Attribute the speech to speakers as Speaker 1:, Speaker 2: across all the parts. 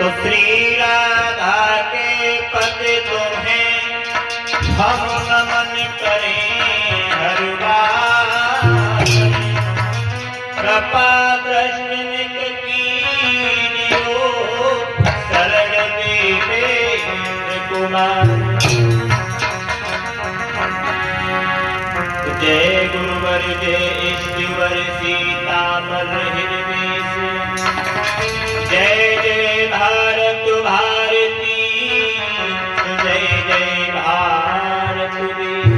Speaker 1: तो श्री राधा के पद तुम्हें हम नमन करें हर बार। कृपा दर्शनिक कीजियो शरण देवेंद्र कुमार। जय गुरुवर जय ईश्वर सीतामल हृदयेश। जय जय भारत भारती जय जय भारत देश।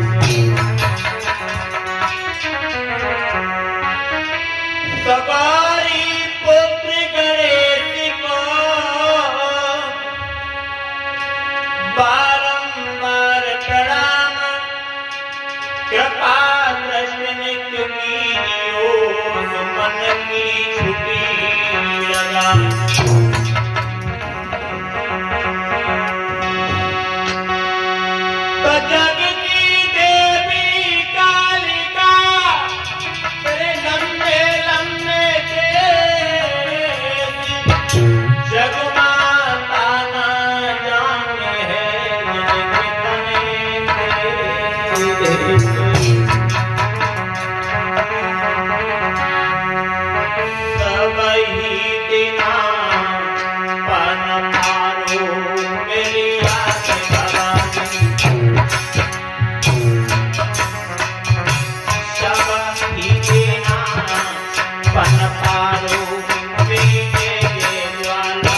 Speaker 1: सवारी पुत्र गणेश को बारंबार प्रणाम। कृपा दर्शनिक कीजियो सुमन की छुपी लगाम। तो जग की देवी कालिका तेरे लंबे लंबे केस जग माता ना जाने है कितने सबही दिना पन मारो मेरी याद भवानी। सबही दिना पन मारो मेरी जय ज्वाला।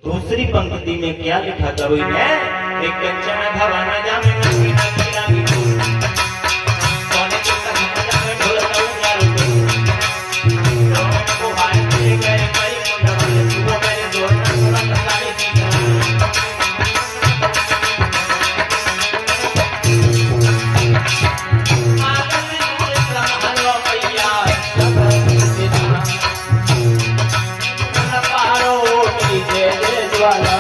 Speaker 1: दूसरी पंक्ति में क्या लिखा कवि ने? एक कंचन भवन जामे नंगी नंगी लागी सोने के तखत में ढोलता उंगारू रोने को भाई ले गए कई मुंडा सुबह मेरे दोस्त सुबह साड़ी की
Speaker 2: वाला।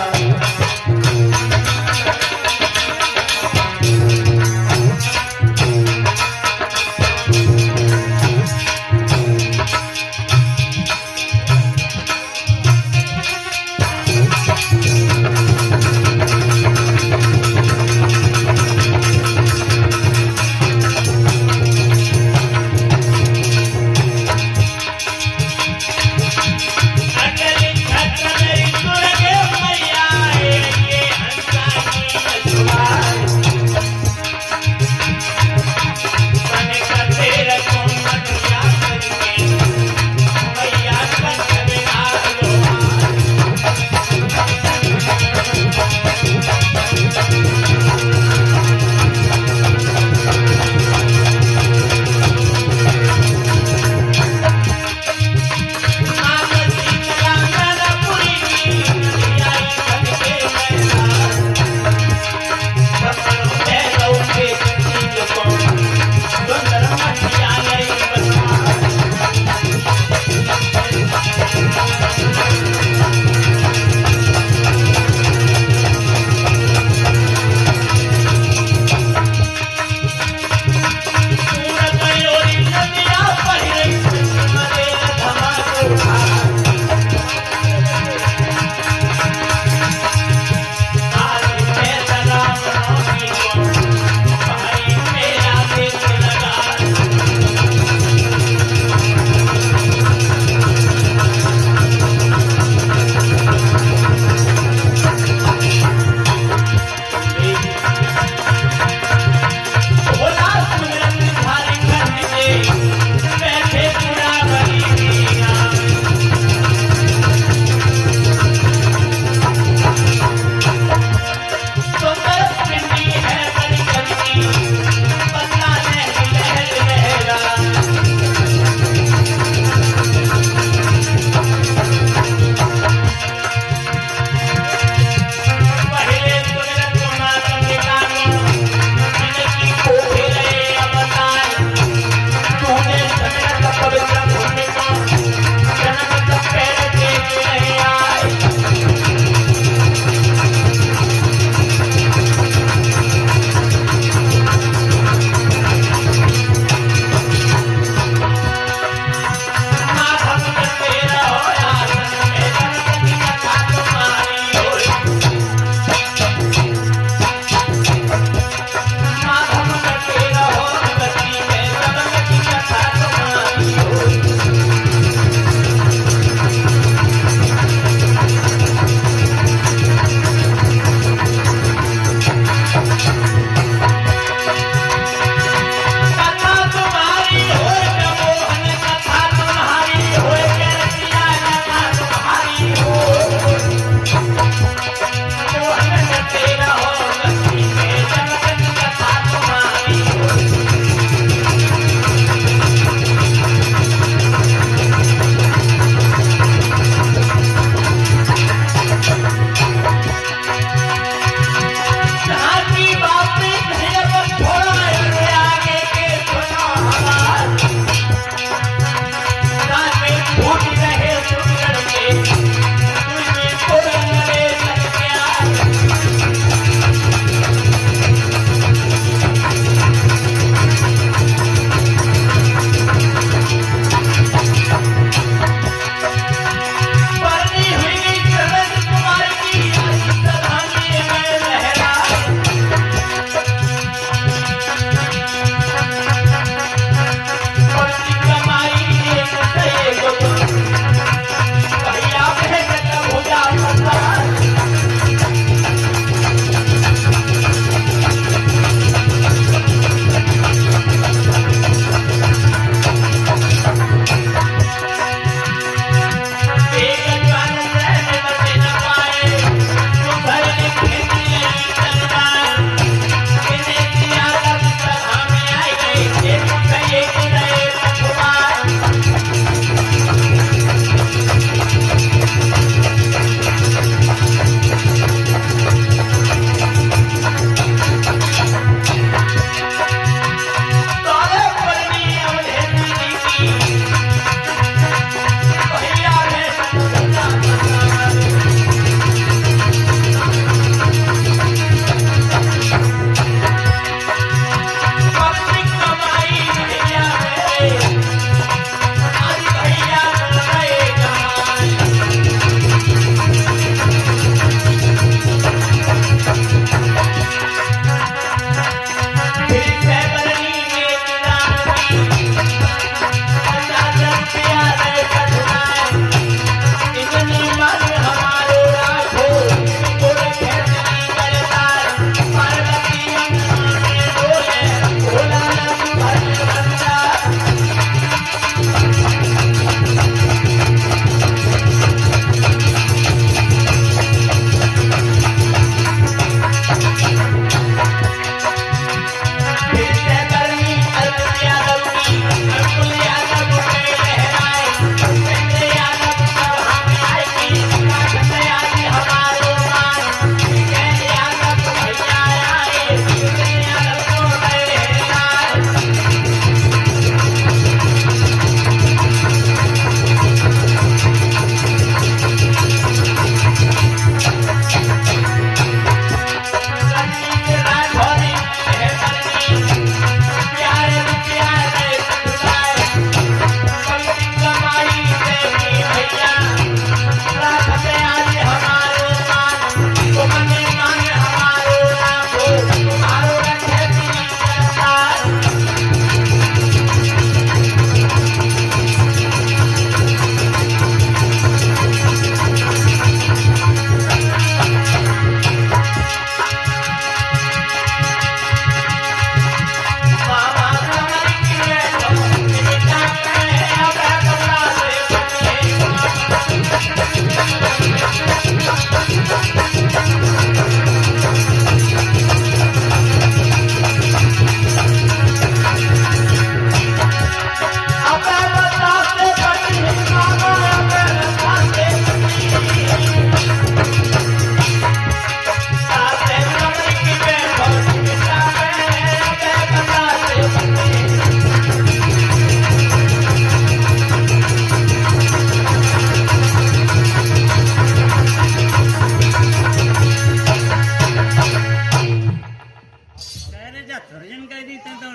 Speaker 2: जा सर्जन कह दी तो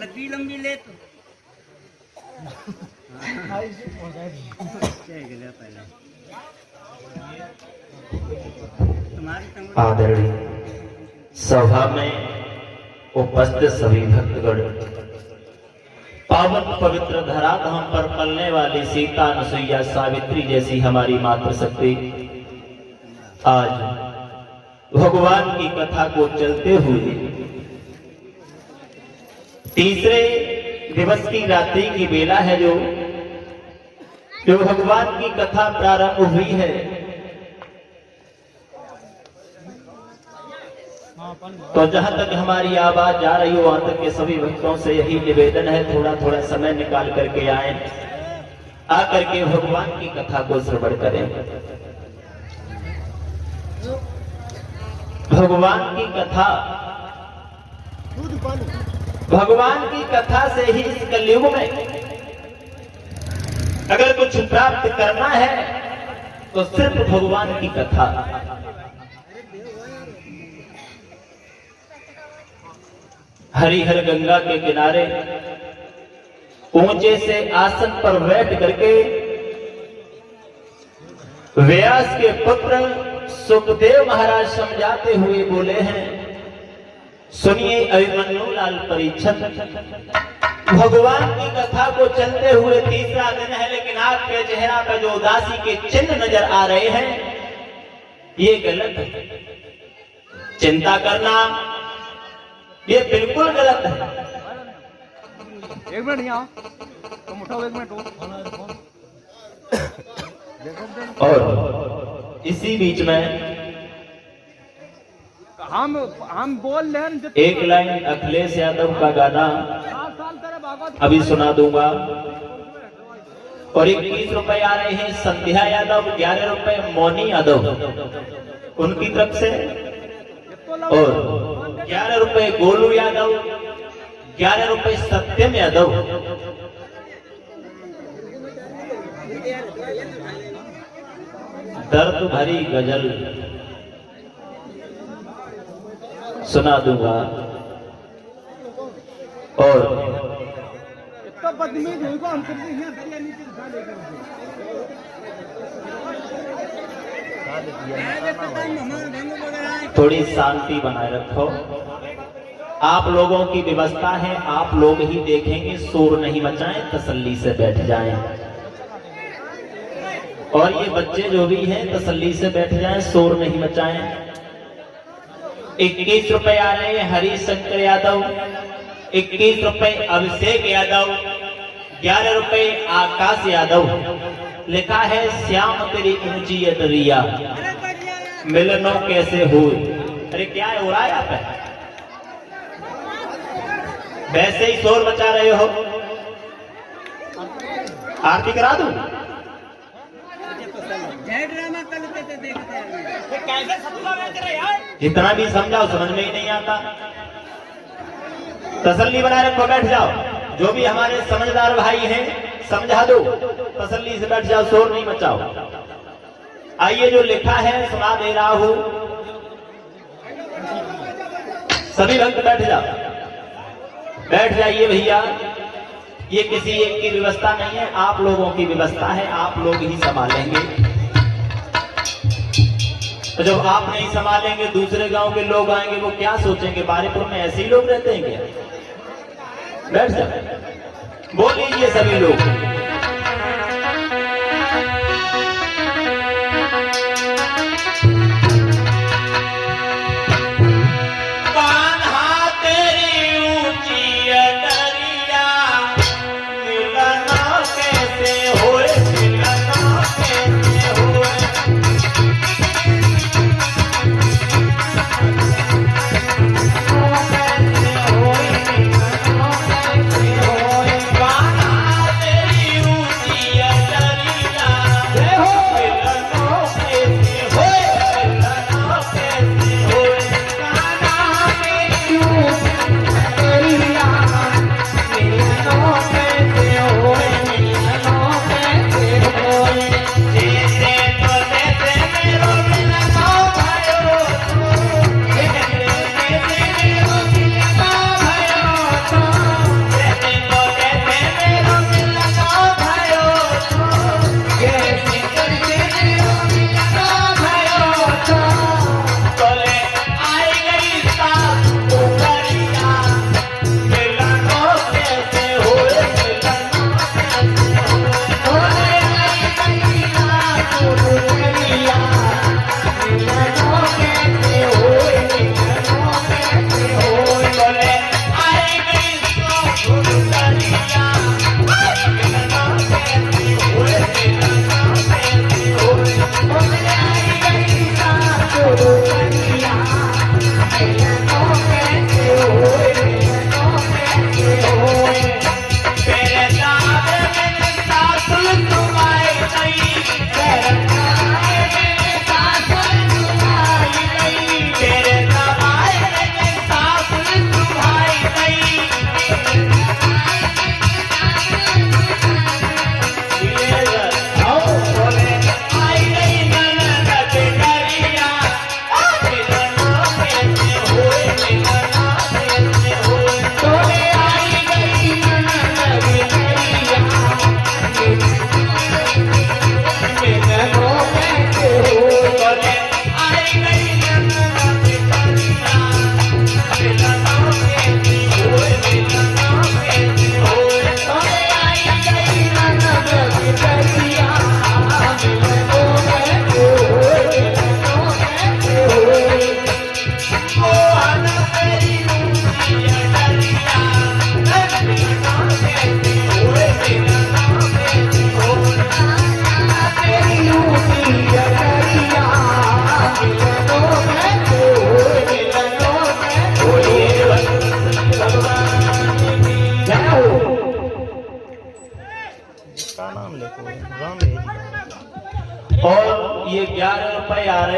Speaker 2: लगी लंबी ले तो पहले तुम्हारी
Speaker 1: आदरणीय सभा में उपस्थित सभी भक्तगण, पावन पवित्र धराधाम पर पलने वाली सीता, अनुसुईया, सावित्री जैसी हमारी मातृशक्ति आज भगवान की कथा को चलते हुए तीसरे दिवस की रात्रि की बेला है, जो भगवान की कथा प्रारंभ हुई है। तो जहां तक हमारी आवाज जा रही हो, वहां तक के सभी भक्तों से यही निवेदन है, थोड़ा थोड़ा समय निकाल करके आए, आकर के भगवान की कथा को श्रवण करें। भगवान की कथा, भगवान की कथा से ही इस कलयुग में अगर कुछ प्राप्त करना है तो सिर्फ भगवान की कथा। हरिहर गंगा के किनारे ऊंचे से आसन पर बैठ करके व्यास के पुत्र सुखदेव महाराज समझाते हुए बोले हैं, सुनिए अभिमन्यु लाल परीक्षित, भगवान की कथा को चलते हुए तीसरा दिन है, लेकिन आपके चेहरा पर जो उदासी के चिन्ह नजर आ रहे हैं ये गलत है। चिंता करना ये बिल्कुल गलत है।
Speaker 2: एक मिनट यहाँ तुम उठाओ, एक मिनट
Speaker 1: और इसी बीच में
Speaker 2: हम बोल रहे हैं,
Speaker 1: एक लाइन अखिलेश यादव का गाना अभी सुना दूंगा। और 21 रुपए आ रहे हैं संध्या यादव, 11 रुपए मोनी यादव उनकी तरफ से, और 11 रुपए गोलू यादव, 11 रुपए सत्यम यादव। दर्द भरी गजल सुना दूंगा। और थोड़ी शांति बनाए रखो। आप लोगों की व्यवस्था है, आप लोग ही देखेंगे, शोर नहीं मचाएं, तसल्ली से बैठ जाएं। और ये बच्चे जो भी हैं तसल्ली से बैठ जाएं, शोर नहीं मचाएं। 21 रुपए आ रहे हैं हरिशंकर यादव, 21 रुपए अभिषेक यादव, 11 रुपए आकाश यादव। लिखा है श्याम तेरी ऊंची अटरिया मिलनो कैसे हो। अरे क्या है, हो रहा है आप वैसे ही शोर मचा रहे हो। आरती करा दूं? जितना भी समझाओ समझ में ही नहीं आता। तसल्ली बनाए रखो, बैठ जाओ। जो भी हमारे समझदार भाई हैं समझा दो, तसल्ली से बैठ जाओ, शोर नहीं मचाओ। आइए जो लिखा है सुना दे रहा हूं, सभी भक्त बैठ जाओ, बैठ जाइए भैया। ये किसी एक की व्यवस्था नहीं है, आप लोगों की व्यवस्था है, आप लोग ही संभालेंगे। तो जब आप नहीं संभालेंगे दूसरे गांव के लोग आएंगे, वो क्या सोचेंगे, बारीपुर में ऐसे ही लोग रहते हैं क्या? बैठ जाओ, बोल लीजिए सभी लोग। तेरी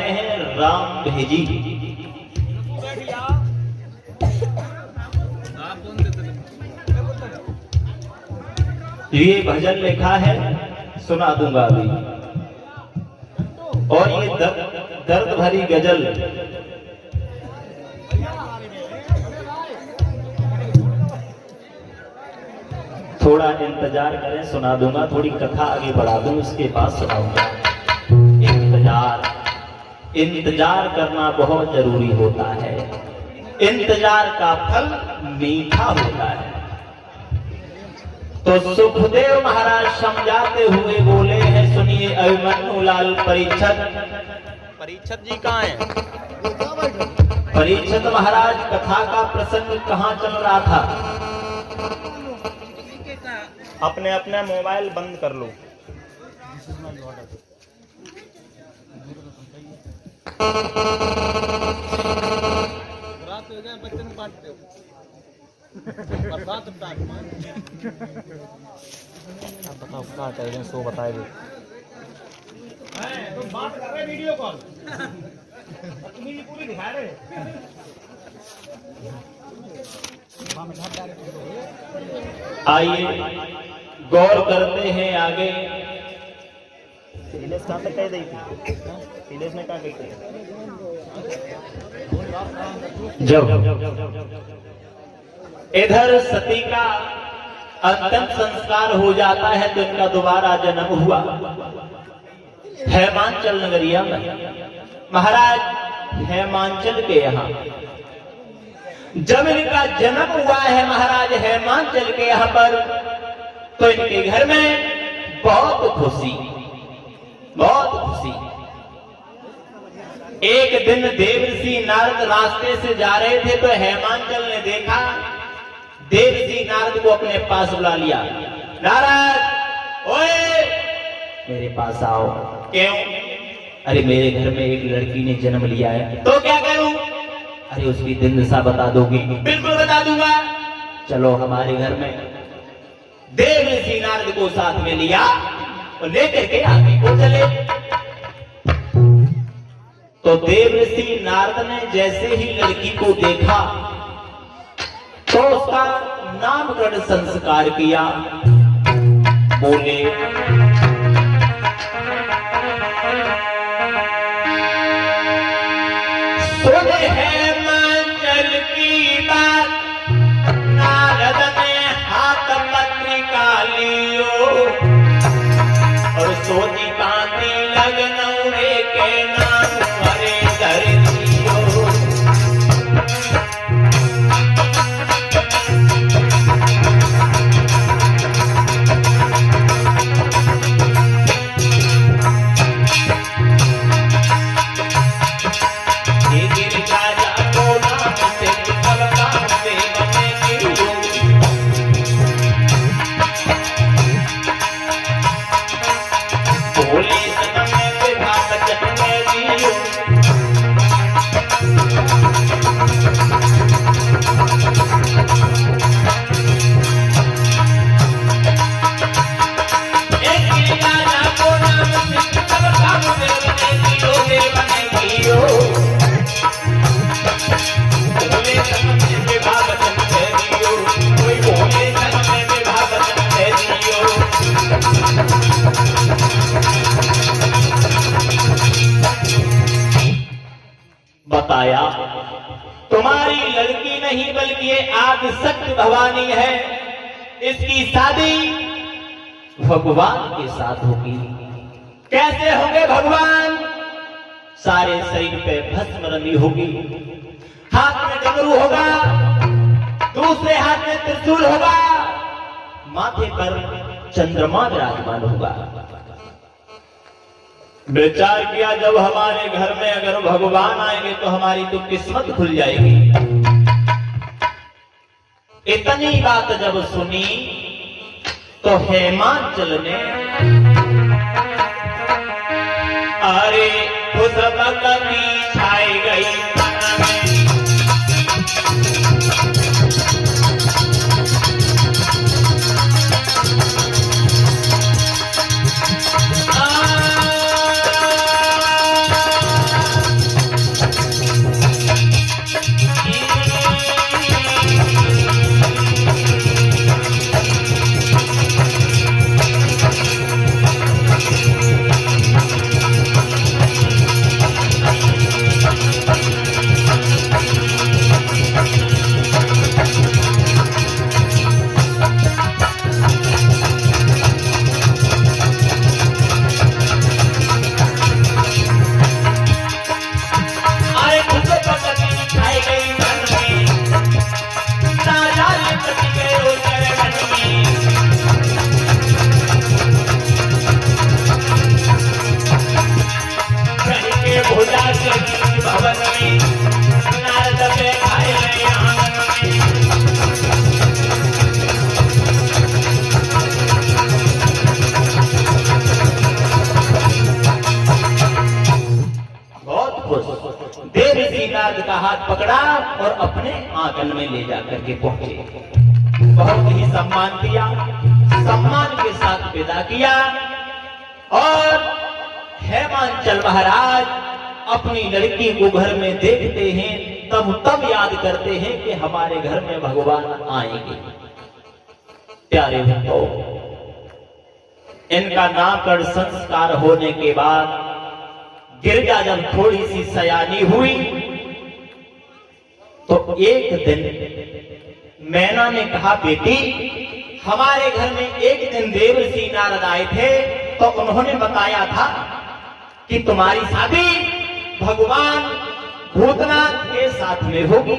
Speaker 1: रहे हैं राम भेजी। ये भजन लिखा है, सुना दूंगा अभी। और ये दर्द भरी गजल थोड़ा इंतजार करें, सुना दूंगा। थोड़ी कथा आगे बढ़ा दूं, उसके बाद सुनाऊंगा। इंतजार करना बहुत जरूरी होता है। इंतजार का फल मीठा होता है। तो सुखदेव महाराज समझाते हुए बोले हैं, सुनिए अभिमन्यु लाल परीक्षित जी कहाँ हैं? परीक्षित महाराज, कथा का प्रसंग कहाँ चल रहा था? अपने अपने मोबाइल बंद कर लो। बताओ क्या चाहिए, सो बताए दे। तुम बात कर रहे वीडियो कॉल, तुम्हें भी पूरी दिखा रहे। आइए गौर करते हैं आगे। सीलेस कहाँ तक कह दी थी? सीलेस ने कहा कहते जब इधर सती का अंतिम संस्कार हो जाता है तो इनका दोबारा जन्म हुआ हेमांचल नगरिया में। महाराज हेमांचल के यहाँ जब इनका जन्म हुआ है महाराज हेमांचल के यहाँ पर, तो इनके घर में बहुत खुशी। एक दिन देवर्षि नारद रास्ते से जा रहे थे तो हेमांचल ने देखा, देवर्षि नारद को अपने पास बुला लिया। नारद, ओए मेरे पास आओ। क्यों? अरे मेरे घर में एक लड़की ने जन्म लिया है। तो क्या करूं? अरे उसकी दिन दशा बता दोगी? बिल्कुल बता दूंगा। चलो हमारे घर में। देवर्षि नारद को साथ में लिया और लेकर के आगे को चले। तो देवर्षि नारद ने जैसे ही लड़की को देखा तो उसका नामकरण संस्कार किया। बोले, सुने हेमांचल की बात, नारद ने हाथ पत्रिका लियो और सोची कांति लगनौरे के नाम हरे धर दियो। बताया, तुम्हारी लड़की नहीं बल्कि ये आदिशक्ति भवानी है। इसकी शादी भगवान के साथ होगी। कैसे होंगे भगवान? सारे शरीर पे भस्म रंगी होगी, हाथ में डमरू होगा, दूसरे हाथ में त्रिशूल होगा, माथे पर चंद्रमा विराजमान होगा। विचार किया, जब हमारे घर में अगर भगवान आएंगे तो हमारी तो किस्मत खुल जाएगी। इतनी बात जब सुनी तो हेमांचल ने अरे खुश बकरी छाई गई मन में। अपने आंगन में ले जाकर के पहुंचे। बहुत ही सम्मान किया, सम्मान के साथ विदा किया। और हेमांचल महाराज अपनी लड़की को घर में देखते हैं, तब याद करते हैं कि हमारे घर में भगवान आएंगे। प्यारे भक्तों, इनका नामकरण संस्कार होने के बाद गिरजा जब थोड़ी सी सयानी हुई तो एक दिन मैना ने कहा, बेटी हमारे घर में एक दिन देवर्षि नारद आए थे तो उन्होंने बताया था कि तुम्हारी शादी भगवान भूतनाथ के साथ में होगी।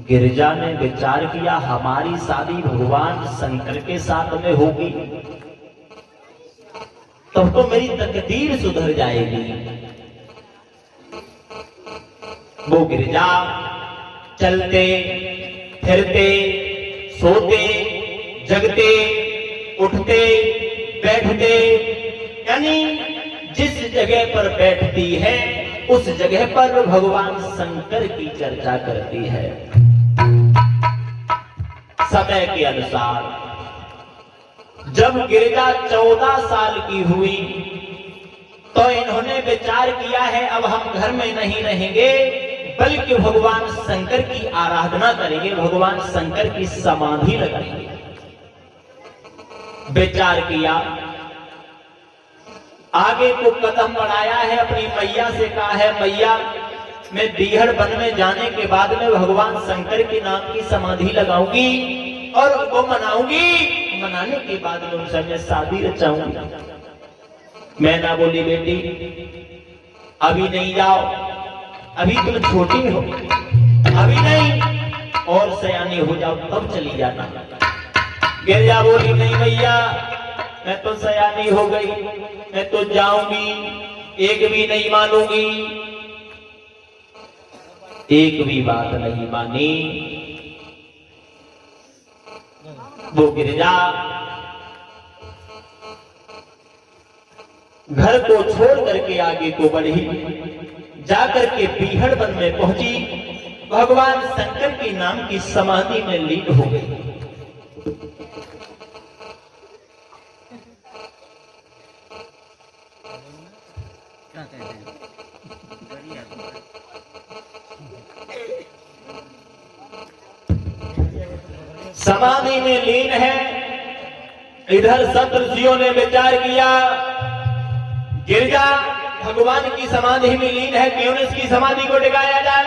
Speaker 1: गिरजा ने विचार किया, हमारी शादी भगवान शंकर के साथ में होगी तब तो मेरी तकदीर सुधर जाएगी। वो गिरजा चलते फिरते सोते जगते उठते बैठते, यानी जिस जगह पर बैठती है उस जगह पर भगवान शंकर की चर्चा करती है। समय के अनुसार जब गिरजा 14 साल की हुई तो इन्होंने विचार किया है अब हम घर में नहीं रहेंगे बल्कि भगवान शंकर की आराधना करेंगे, भगवान शंकर की समाधि लगाएंगे। विचार किया, आगे को कदम बढ़ाया है, अपनी मैया से कहा है, मैया मैं बीहड़ वन में जाने के बाद में भगवान शंकर के नाम की समाधि लगाऊंगी और उनको मनाऊंगी, मनाने के बाद में उनसे मैं शादी रचाऊंगी। मैना बोली, बेटी अभी नहीं जाओ, अभी तुम छोटी हो, अभी नहीं, और सयानी हो जाओ तब चली जाना। गिरजा बोली, नहीं भैया मैं तो सयानी हो गई, मैं तो जाऊंगी, एक भी नहीं मानूंगी। एक भी बात नहीं मानी। वो गिरजा घर को छोड़ करके आगे को बढ़ी, जाकर के बीहड़ वन में पहुंची, भगवान शंकर के नाम की समाधि में लीन हो गई। समाधि में लीन है। इधर सप्तऋषियों ने विचार किया, गिरजा भगवान की समाधि में लीन है, क्यों न इसकी समाधि को टिकाया जाए।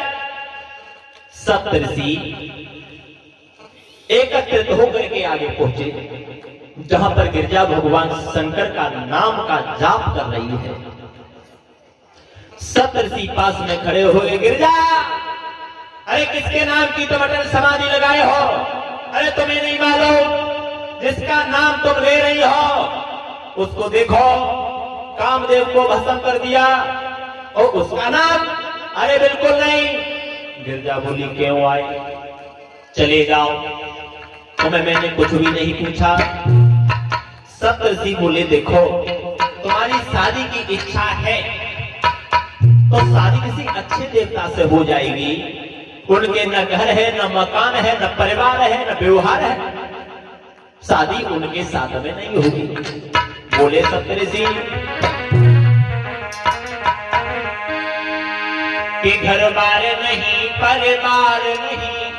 Speaker 1: सप्तऋषि एकत्रित होकर के आगे पहुंचे, जहां पर गिरजा भगवान शंकर का नाम का जाप कर रही है। सप्तऋषि पास में खड़े हुए, गिरजा अरे किसके नाम की तुम अटल समाधि लगाए हो? अरे तुम्हें नहीं मालूम जिसका नाम तुम ले रही हो उसको देखो, कामदेव को भस्म कर दिया और उसका नाम? अरे बिल्कुल नहीं। गिरजा बोली, क्यों आए? चले जाओ, तुम्हें मैंने कुछ भी नहीं पूछा। सप्तऋषि बोले, देखो तुम्हारी शादी की इच्छा है तो शादी किसी अच्छे देवता से हो जाएगी। उनके न घर है, न मकान है, न परिवार है, न व्यवहार है, शादी उनके साथ में नहीं होगी। बोले सप्तऋषि कि घर बार नहीं, परिवार नहीं,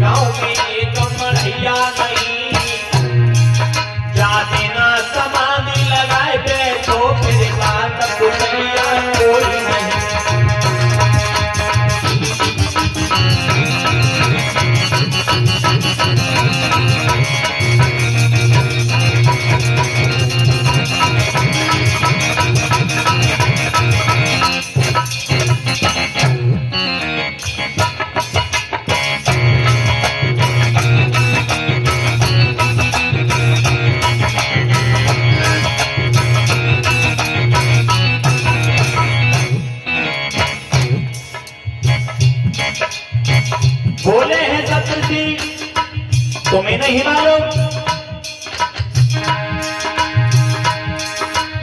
Speaker 1: गांव में एक मढ़िया नहीं, जा देना समाधि लगाए बैठो फिर बात पुछिया कोई नहीं। बोले हैं सप्तऋषि, तुम्हें नहीं मालूम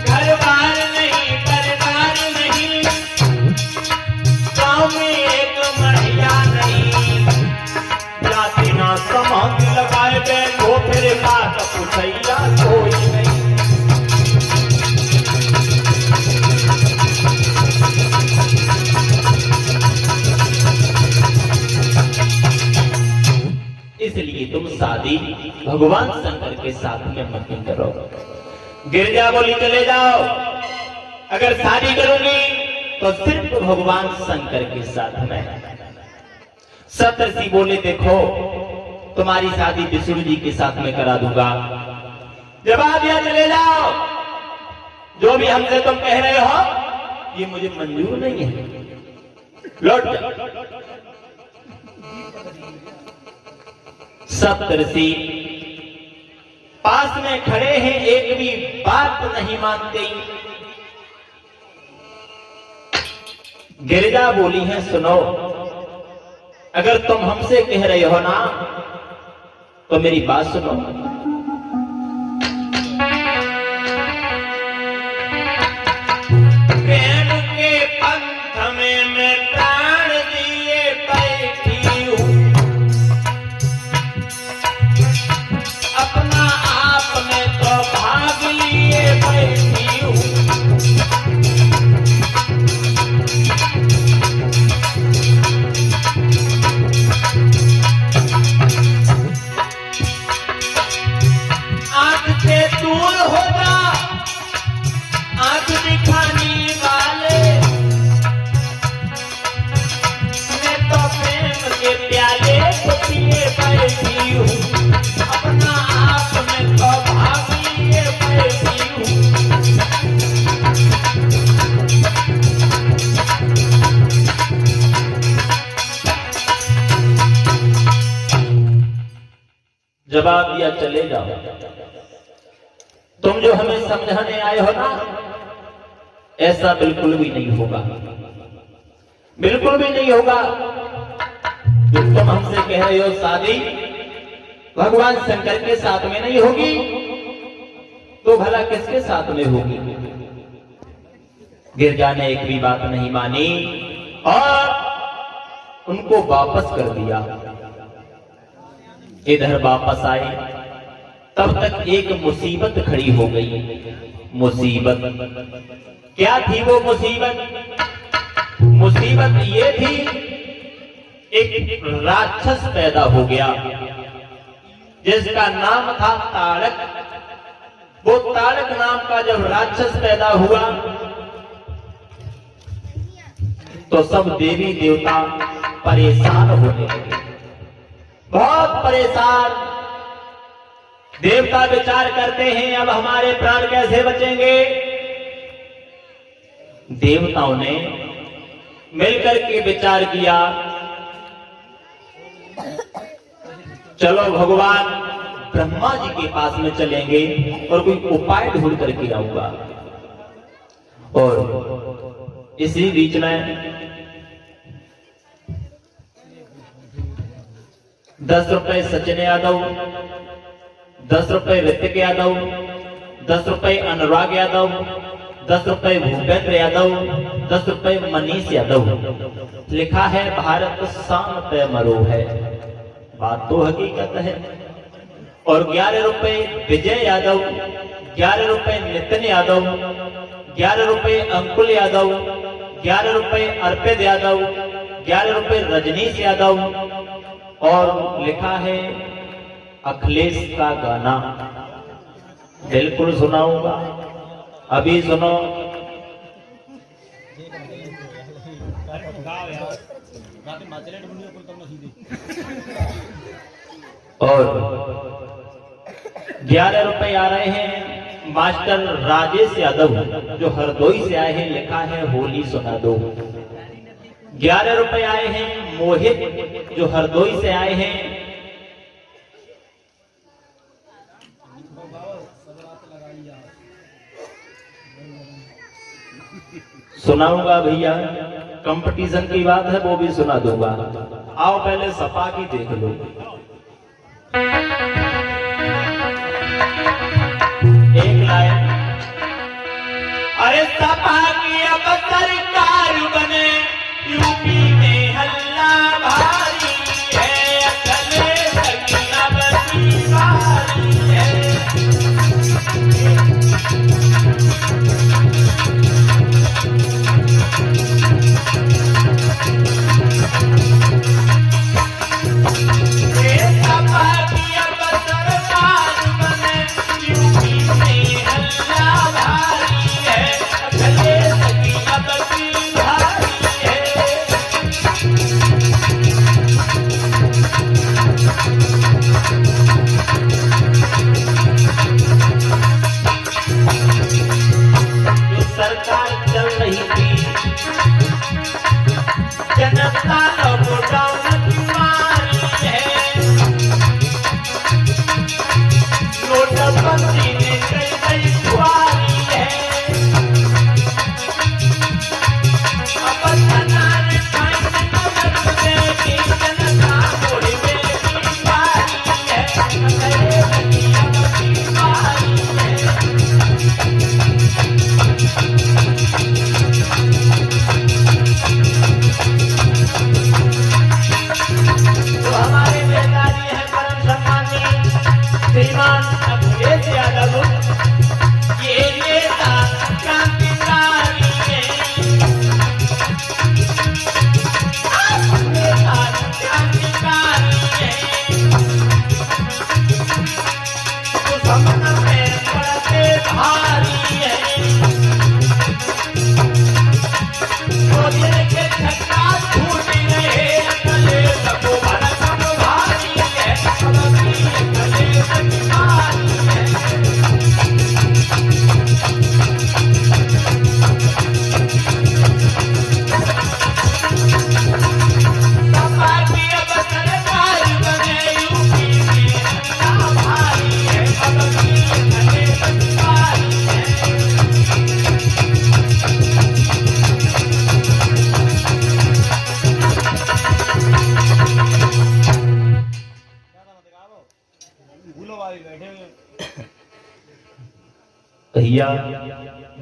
Speaker 1: घर बार नहीं, परिवार नहीं, गांव तुम शादी भगवान शंकर के साथ में मत करो। गिरजा बोली चले जाओ, अगर शादी करूंगी तो सिर्फ भगवान शंकर के साथ में। सप्तर्षि बोले देखो तुम्हारी शादी विष्णु जी के साथ में करा दूंगा। जवाब दिया चले जाओ, जो भी हमसे तुम कह रहे हो ये मुझे मंजूर नहीं है, लौट जाओ। सप्तर्षि पास में खड़े हैं, एक भी बात नहीं मानते। गिरिजा बोली है सुनो, अगर तुम हमसे कह रहे हो ना तो मेरी बात सुनो। प्रेम के पंथ में मैं प्राण दिए बैठी हूं, अपना आप में तो भाग लिए बैठी हूं। आंख से दूर हो जा आंख दिखाने वाले, मैं तो प्रेम के प्याले को पिए बैठी हूँ, अपना आप में तो भाग लिए बैठी हूँ। जवाब दिया चले जाओ, तुम जो हमें समझाने आए हो ना ऐसा बिल्कुल भी नहीं होगा, बिल्कुल भी नहीं होगा। जो तुम हमसे कह रहे हो शादी भगवान शंकर के साथ में नहीं होगी तो भला किसके साथ में होगी। गिरजा ने एक भी बात नहीं मानी और उनको वापस कर दिया। इधर वापस आए तब तक एक मुसीबत खड़ी हो गई। मुसीबत क्या थी वो मुसीबत? मुसीबत ये थी एक राक्षस पैदा हो गया जिसका नाम था ताड़क। वो ताड़क नाम का जब राक्षस पैदा हुआ तो सब देवी देवता परेशान होने लगे, बहुत परेशान। देवता विचार करते हैं अब हमारे प्राण कैसे बचेंगे। देवताओं ने मिलकर के विचार किया, चलो भगवान ब्रह्मा जी के पास में चलेंगे और कोई उपाय ढूंढ करके आऊंगा। और इसी बीच में 10 रुपए सचिन यादव, 10 रुपए ऋतिक यादव, 10 रुपए अनुराग यादव, 10 रुपए भूपेंद्र यादव, 10 रुपए मनीष यादव। लिखा है भारत शान पे मरो है, बात तो हकीकत है। और 11 रुपए विजय यादव, 11 रुपए नितिन यादव, 11 रुपए अंकुल यादव, 11 रुपए अर्पित यादव, 11 रुपए रजनीश यादव। और लिखा है अखिलेश का गाना, बिल्कुल सुनाऊंगा, अभी सुनो। और 11 रुपए आ रहे हैं मास्टर राजेश यादव जो हरदोई से आए हैं, लिखा है होली सुना दो। 11 रुपए आए हैं मोहित जो हरदोई से आए हैं, सुनाऊंगा भैया, कंपटीशन की बात है वो भी सुना दूंगा। आओ पहले सपा की देख लो। एक लाइन, अरे सपा की अब सरकार बने यूपी में हल्ला भारी है, अखिलेश की अब की बारी है। सपा की भैया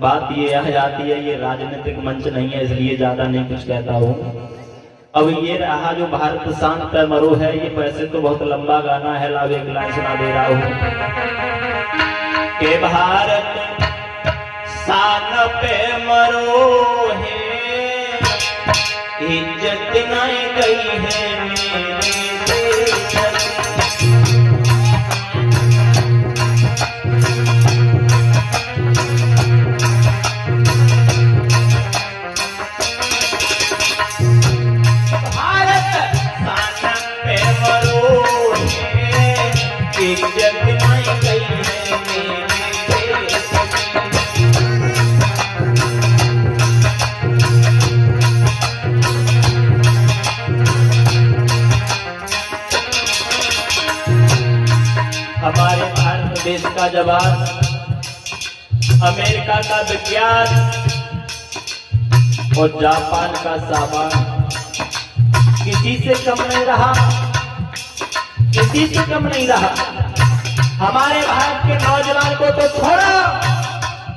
Speaker 1: बात ये आ जाती है, ये राजनीतिक मंच नहीं है इसलिए ज्यादा नहीं कुछ कहता हूँ। अब ये रहा जो भारत शान पे मरो है, ये वैसे तो बहुत लंबा गाना है, लाभ एक लाइन सुना दे रहा हूँ कि भारत शान पे मरो है, इज्जत नहीं गई है मेरे देश। हमारे भारत देश का जवान, अमेरिका का विज्ञान और जापान का सामान किसी से कम नहीं रहा, किसी से कम नहीं रहा। हमारे भारत के नौजवान को तो छोड़ो,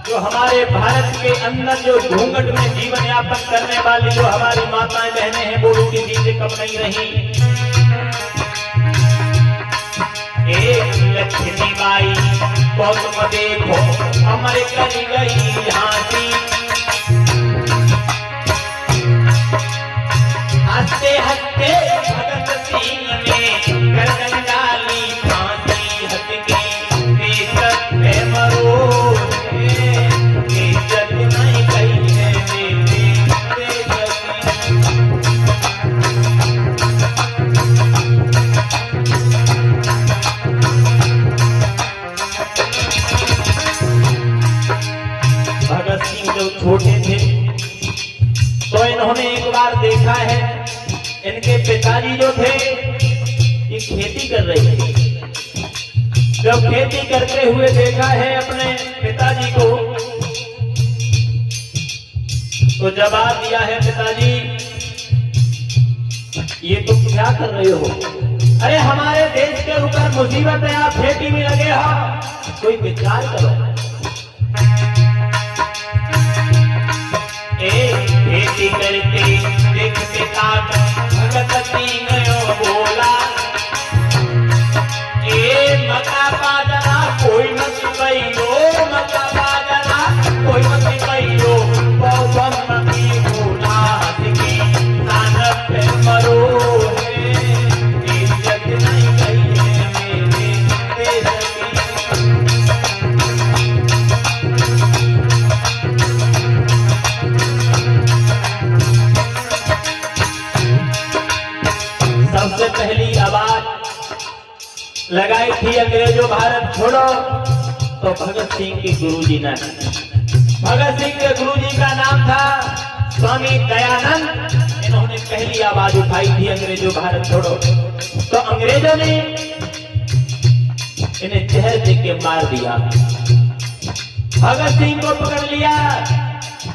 Speaker 1: जो हमारे भारत के अंदर जो घूंघट में जीवन यापन करने वाली जो हमारी माताएं बहनें हैं, वो भी किसी से कम नहीं रही। एक लक्ष्मीबाई को तुम देखो, अमर कर गई झांसी, हंसते हंसते भगत सिंह ने गर्दन डाली फांसी, हंस के देश पे मरो है, इज्जत नहीं गई है मेरे देश भगत सिंह जब छोटे थे तो इन्होंने एक बार देखा है, इनके पिताजी जो थे ये खेती कर रहे थे। जब खेती करते हुए देखा है अपने पिताजी को, तो जवाब दिया है, पिताजी ये तुम क्या कर रहे हो? अरे हमारे देश के ऊपर मुसीबत है, आप खेती में लगे हो, कोई विचार करो। खेती करते देखते काट भगत सिंह बोला, मका बाजना कोई मत कहियो, मका बाजना कोई मत कहियो, बहुत मती बोला हंसके शान पे मरो है, इज्जत नहीं गई है मेरे देश सबसे पहली आवाज लगाई थी अंग्रेजों भारत छोड़ो, तो भगत सिंह के गुरुजी ने, भगत सिंह के गुरुजी का नाम था स्वामी दयानंद। इन्होंने पहली आवाज उठाई थी अंग्रेजों भारत छोड़ो, तो अंग्रेजों ने इन्हें जहर दे के मार दिया। भगत सिंह को पकड़ लिया,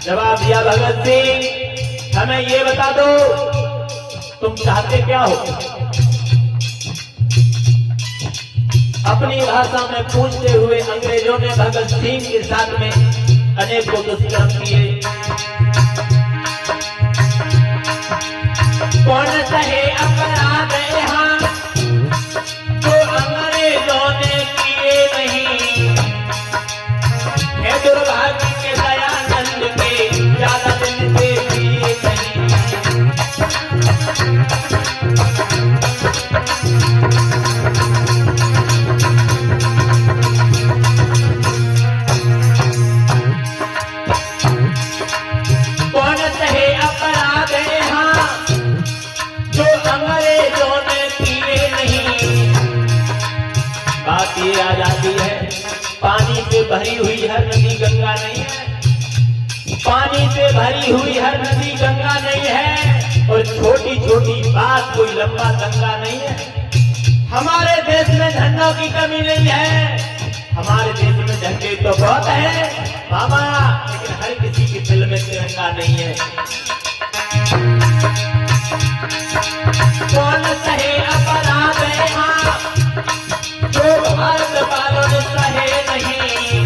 Speaker 1: जवाब दिया, भगत सिंह हमें ये बता दो तुम चाहते क्या हो? अपनी भाषा में पूछते हुए अंग्रेजों ने भगत सिंह के साथ में अनेकों दुष्कर्म किए। कौन सहे अपराध यहाँ जो अंग्रेजों ने किए नहीं, है दुर्भाग्य के दयानंद के ज्यादा दिन से किए नहीं। ये आ जाती है, पानी से भरी हुई हर नदी गंगा नहीं है, पानी से भरी हुई हर नदी गंगा नहीं है, और छोटी छोटी बात कोई लंबा दंगा नहीं है। हमारे देश में झंडों की कमी नहीं है, हमारे देश में झंडे तो बहुत है बाबा, लेकिन हर किसी के दिल में तिरंगा नहीं है। कौन सहे अपराध यहाँ जो भारत वालों ने सहे नहीं,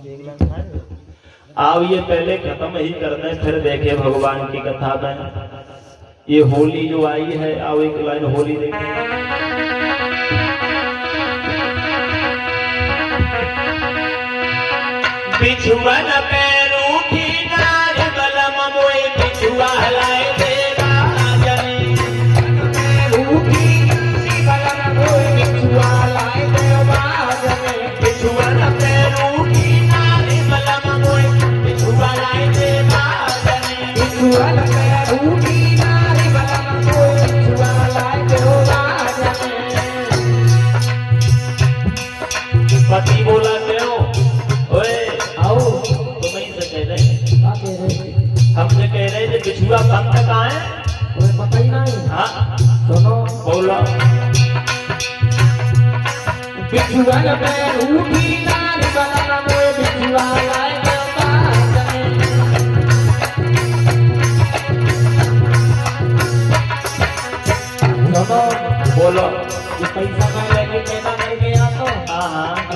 Speaker 1: आओ ये पहले खत्म ही कर दें, फिर देखे भगवान की कथा में। ये होली जो आई है, आओ एक लाइन होली देखें। बिछुआ न पैरू की नार बलम मोए बिछुआ हलाए देवा जने पैरू की बलम मोए बिछुआ हलाए देवा जने बिछुआ न पैरू की नार बलम मोए बिछुआ हलाए देवा जने बिछुआ न पैरू की नार बलम मोए बिछुआ हलाए देवा जने। पति बोला क्यों ओए हमसे कह रहे थे बिछुआ पंथ कहाँ है, तुम्हें पता ही नहीं। हाँ सुनो बोलो। बिछुआ न पैरू की नार बलम मोए बिछुआ हलाए देवा जने। सुनो बोलो। ये पैसा मैं लेके कहना नहीं गया तो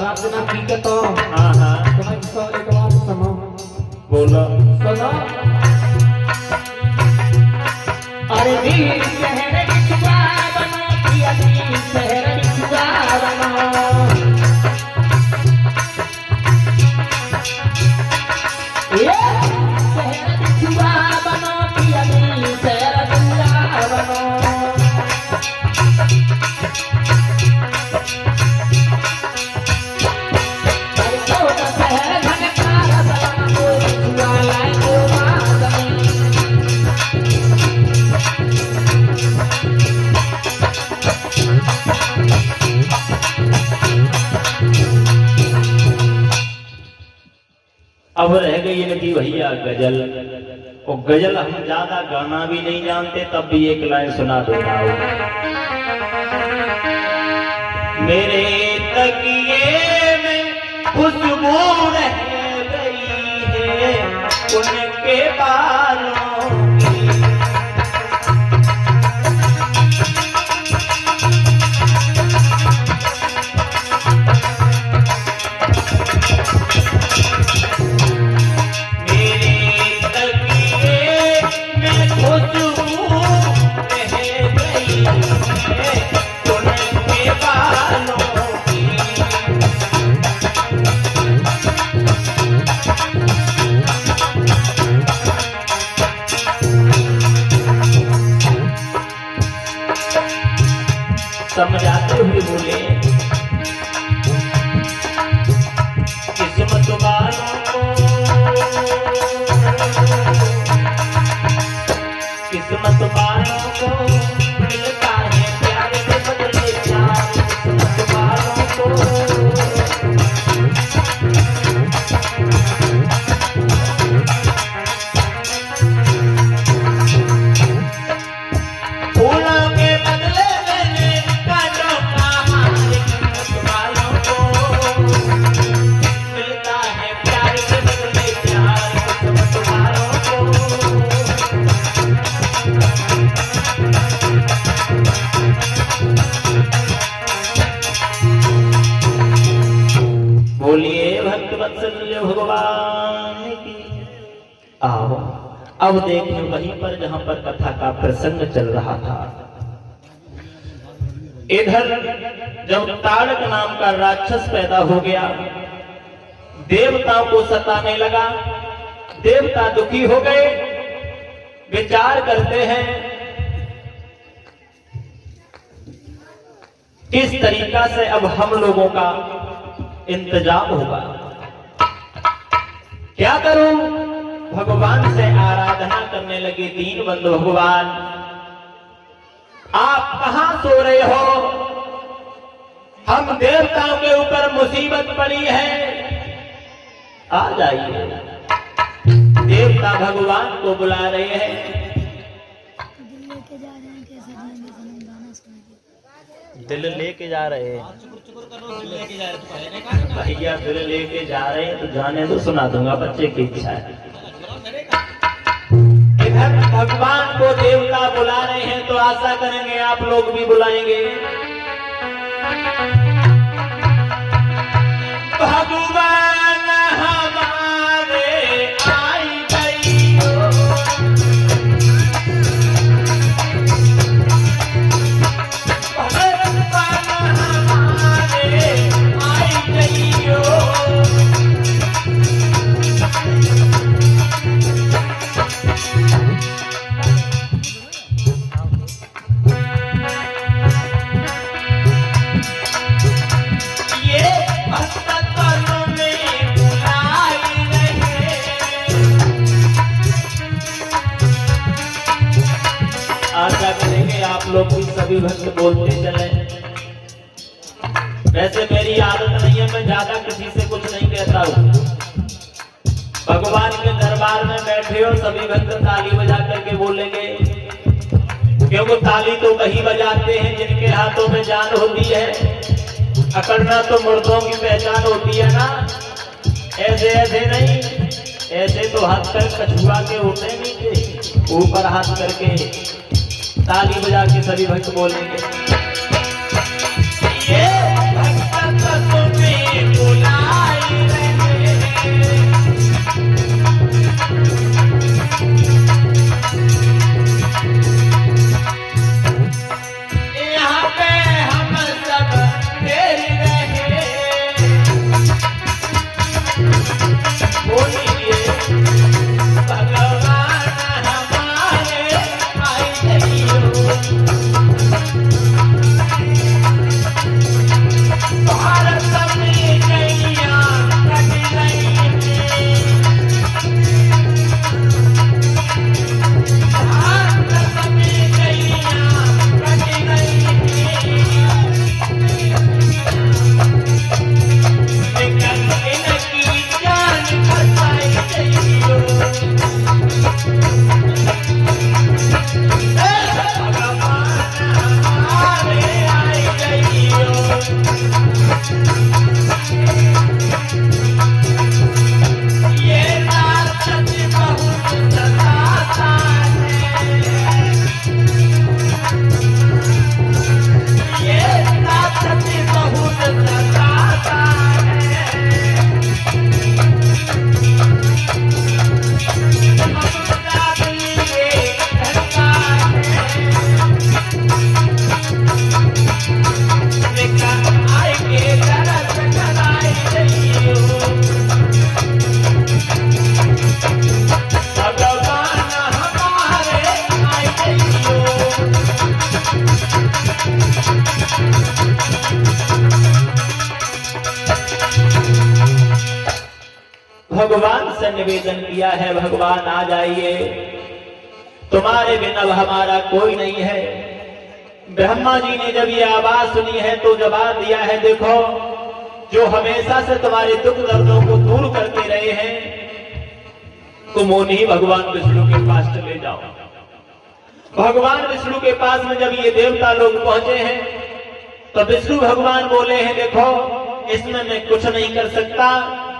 Speaker 1: रात ना पी के तो तुम्हें तो एक बात सुनो बोलो। सुनो अरे वीर शहर बिछुआ बनो पिया वीर शहर बिछुआ बनो। ये शहर बिछुआ बनो पिया वीर शहर बिछुआ बनो। अरे छोटा शहर घनकार बनो बिछुआ लाए देवा जने। अब रह गई इनकी भैया गजल, और गजल हम ज्यादा गाना भी नहीं जानते, तब भी एक लाइन सुना देता हूँ। मेरे तकिए में खुशबू रह गई है उनके बालों की। समझाते हुए बोले किस्मत वालों को, किस्मत वालों को मिलता है प्यार के बदले प्यार। किस्मत वालों को फूलों के बदले मैंने कांटों का हाथ। किस्मत वालों को मिलता है प्यार के बदले प्यार। किस्मत वालों को बोलिए भक्त वत्सल भगवान की। आओ अब देखें वहीं पर जहां पर कथा का प्रसंग चल रहा था। इधर जब ताड़क नाम का राक्षस पैदा हो गया, देवताओं को सताने लगा, देवता दुखी हो गए, विचार करते हैं किस तरीका से अब हम लोगों का इंतजाम होगा, क्या करूं। भगवान से आराधना करने लगे। दीनबंधु भगवान आप कहां सो रहे हो, हम देवताओं के ऊपर मुसीबत पड़ी है, आ जाइए। देवता भगवान को बुला रहे हैं। दिल लेके जा रहे हैं भैया, दिल लेके जा रहे हैं तो जाने तो सुना दूंगा, बच्चे की इच्छा है। इधर भगवान को देवता बुला रहे हैं तो आशा करेंगे आप लोग भी बुलाएंगे। भगवान सभी भक्त बोलते चले। वैसे मेरी आदत नहीं है, मैं ज्यादा किसी से कुछ नहीं कहता हूँ। भगवान के दरबार में बैठे हो, सभी भक्त ताली बजा करके बोलेंगे, क्योंकि ताली तो वही बजाते हैं जिनके हाथों में जान होती है। अकड़ना तो मुर्दों की पहचान होती है ना, ऐसे ऐसे नहीं, ऐसे तो हाथ कर कछुआ के होते नीचे, ऊपर हाथ करके ताली बजा के सभी भक्त बोलेंगे, ये भक्त तुम्हें बुलाई रहे, यहाँ पे हम सब तेरी रहे, बोलिए भगवान हमारे आई रहियो, भारत में गैया कट रही है, भारत में गैया कट रही है, लेकिन इनकी जान फसाई रहियो, भगवान हमारे आई रहियो, ये राक्षस बहुत सताता है, ये राक्षस बहुत सताता है, ममता लिए धरता है, लेकिन आए के दरस कराई रहियो, भगवान हमारे आई रहियो, भगवान से निवेदन किया है, भगवान आ जाइए, तुम्हारे बिना अब हमारा कोई नहीं है। ब्रह्मा जी ने जब ये आवाज सुनी है तो जवाब दिया है, देखो जो हमेशा से तुम्हारे दुख दर्दों को दूर करते रहे हैं, तुम उन्हीं भगवान विष्णु के पास चले जाओ। भगवान विष्णु के पास में जब ये देवता लोग पहुंचे हैं तो विष्णु भगवान बोले हैं, देखो इसमें मैं कुछ नहीं कर सकता,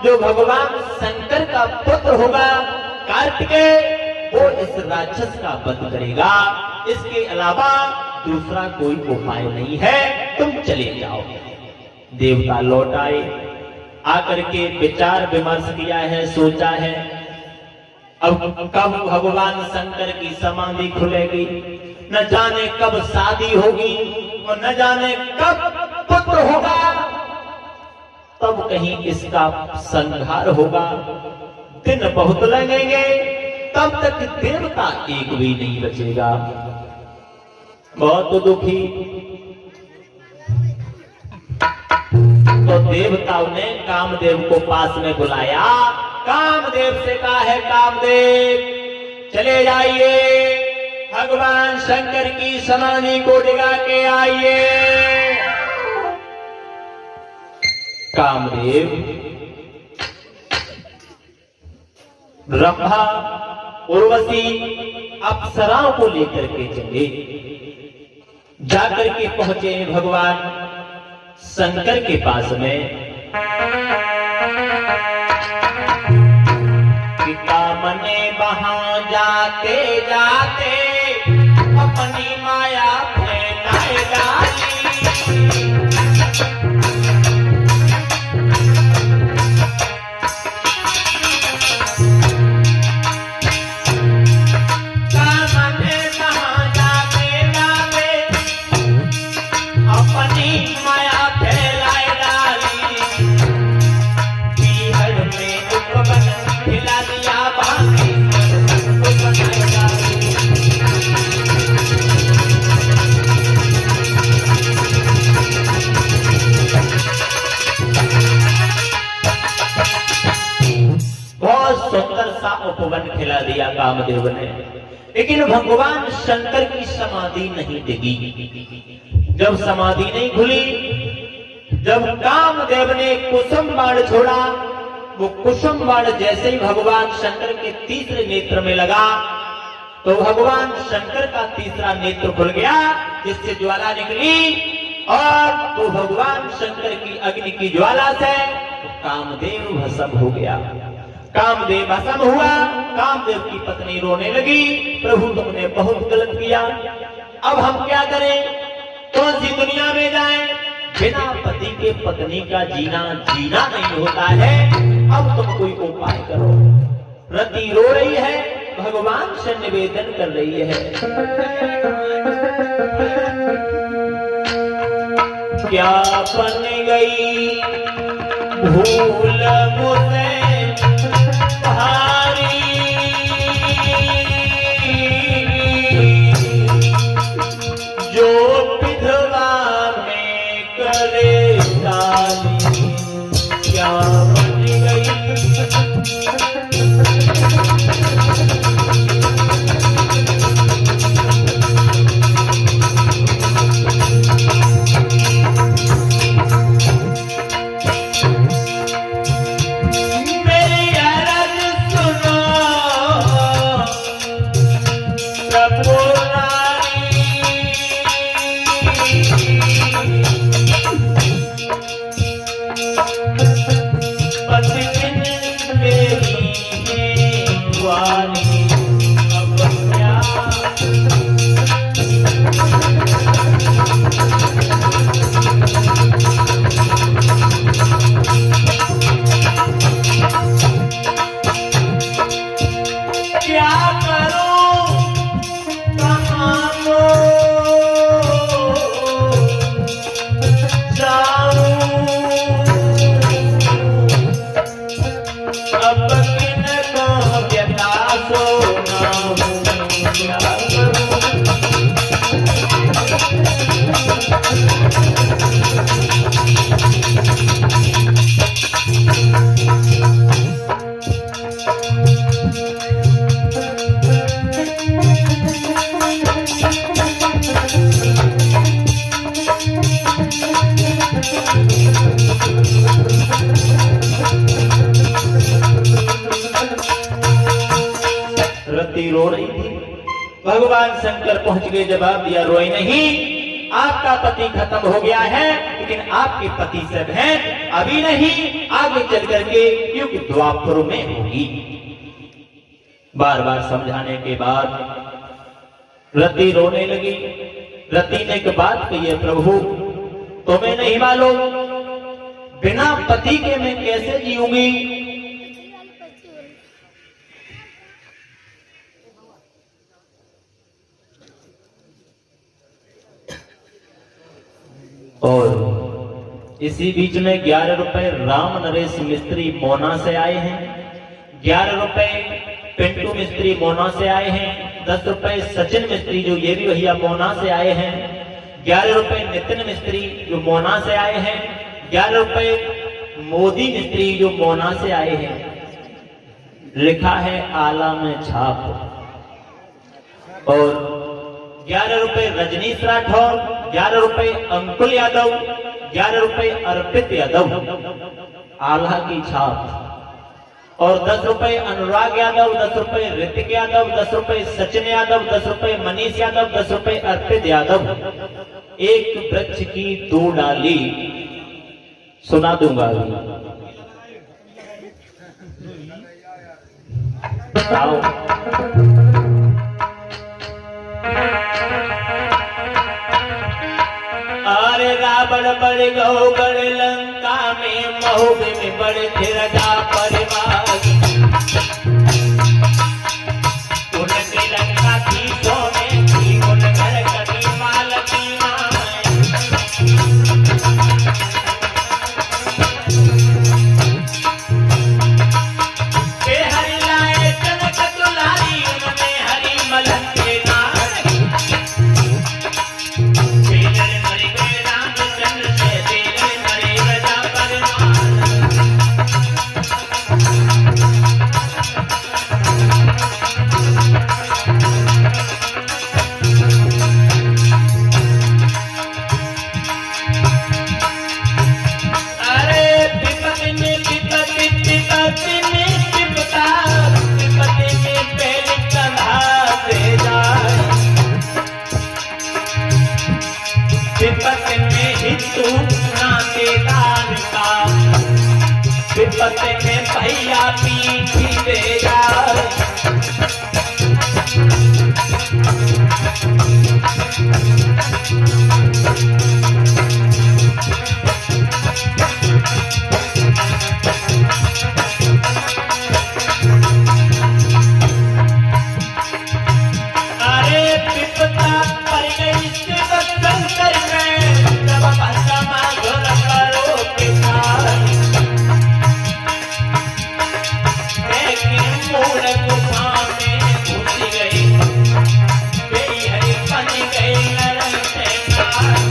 Speaker 1: जो भगवान शंकर का पुत्र होगा कार्तिकेय, वो इस राक्षस का वध करेगा, इसके अलावा दूसरा कोई उपाय नहीं है, तुम चले जाओ। देवता लौट आए, आकर के विचार विमर्श किया है, सोचा है, अब कब भगवान शंकर की समाधि खुलेगी, न जाने कब शादी होगी और न जाने कब पुत्र होगा, तब कहीं इसका संहार होगा, दिन बहुत लगेंगे, तब तक देवता एक भी नहीं बचेगा। बहुत दुखी, तो देवताओं ने कामदेव को पास में बुलाया, कामदेव से कहा है, कामदेव चले जाइए, भगवान शंकर की समाधि को डिगा के आइए। कामदेव ब्रह्मा उर्वशी अप्सराओं को लेकर के चले, जाकर के पहुंचे भगवान शंकर के पास में। पिता मने वहां जाते जाते अपनी माया फैलाए डाली, उपवन खिला दिया कामदेव ने। लेकिन भगवान शंकर की समाधि नहीं डिगी। जब समाधि नहीं खुली, जब कामदेव ने कुसुम बाण छोड़ा, वो कुसुम बाण जैसे ही भगवान शंकर के तीसरे नेत्र में लगा तो भगवान शंकर का तीसरा नेत्र खुल गया, जिससे ज्वाला निकली और तो भगवान शंकर की अग्नि की ज्वाला से कामदेव भस्म हो गया। कामदेव भस्म हुआ, कामदेव की पत्नी रोने लगी, प्रभु तुमने बहुत गलत किया, अब हम क्या करें, कौन सी दुनिया में जाएं? बिना पति के पत्नी का जीना जीना नहीं होता है, अब तुम कोई उपाय करो। रति रो रही है, भगवान से निवेदन कर रही है, क्या बन गई भूल मुझे भारी, जो विधवा में करे डाली, क्या बन गई रति रो रही थी, भगवान शंकर पहुंच गए, जवाब दिया, रोए नहीं, आपका पति खत्म हो गया है, लेकिन आपके पति सब हैं, अभी नहीं, आगे चल करके युग द्वापर में होगी। बार बार समझाने के बाद रति रोने लगी। रति ने एक बात कही है, प्रभु तुम्हें नहीं मालूम बिना पति के मैं कैसे जीऊंगी? और इसी बीच में 11 रुपए राम नरेश मिस्त्री मोना से आए हैं, 11 रुपए पिंटू मिस्त्री मोना से आए हैं, 10 रुपए सचिन मिस्त्री जो ये भी भैया मोना से आए हैं, 11 रुपए नितिन मिस्त्री जो मोना से आए हैं, 11 रुपए मोदी मिस्त्री जो मोना से आए हैं। लिखा है आला में छाप। और 11 रुपए रजनीश राठौर, 11 रुपए अंकुल यादव, 11 रुपए अर्पित यादव, आल्हा की छाप। और 10 रुपए अनुराग यादव, 10 रुपए ऋतिक यादव, 10 रुपए सचिन यादव, 10 रुपए मनीष यादव, 10 रुपए अर्पित यादव। एक वृक्ष की 2 डाली सुना दूंगा। आओ अरे रावण बड़ गौ बड़ लंका में, महुब में बड़ थिरगा परिवार, उनकी लंका थी सोने की, उन घर कटी माल की माए। के हरि लाए जनक दुलारी, उनमें हरि मलन के नार। बरते में भैया पीठी दे जा। अरे विपदा पड़ गई शिव शंकर में, जब भस्मा घोर करो किसान। लेकिन मूल गुफा में घुस गई, बेहद बन गई नरम शैतान।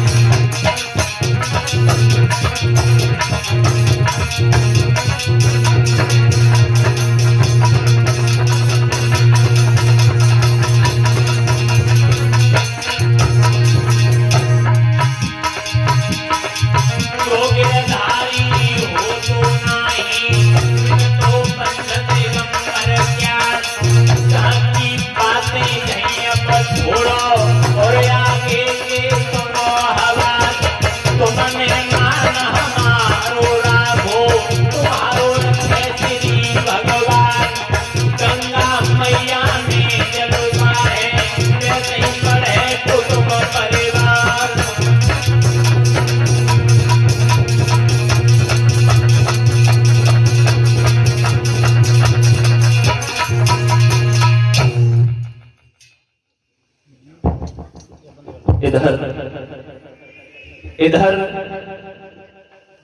Speaker 1: इधर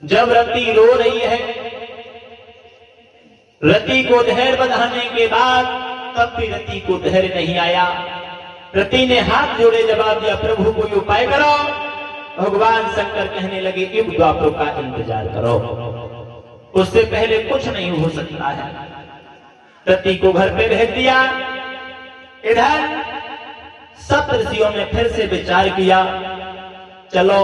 Speaker 1: जब रति रो रही है, रति को धैर्य बंधाने के बाद तब भी रति को धैर्य नहीं आया। रति ने हाथ जोड़े जवाब दिया, प्रभु कोई उपाय करो। भगवान शंकर कहने लगे, युग द्वापर का इंतजार करो, उससे पहले कुछ नहीं हो सकता है। रति को घर पे भेज दिया। इधर सप्तऋषियों ने फिर से विचार किया, चलो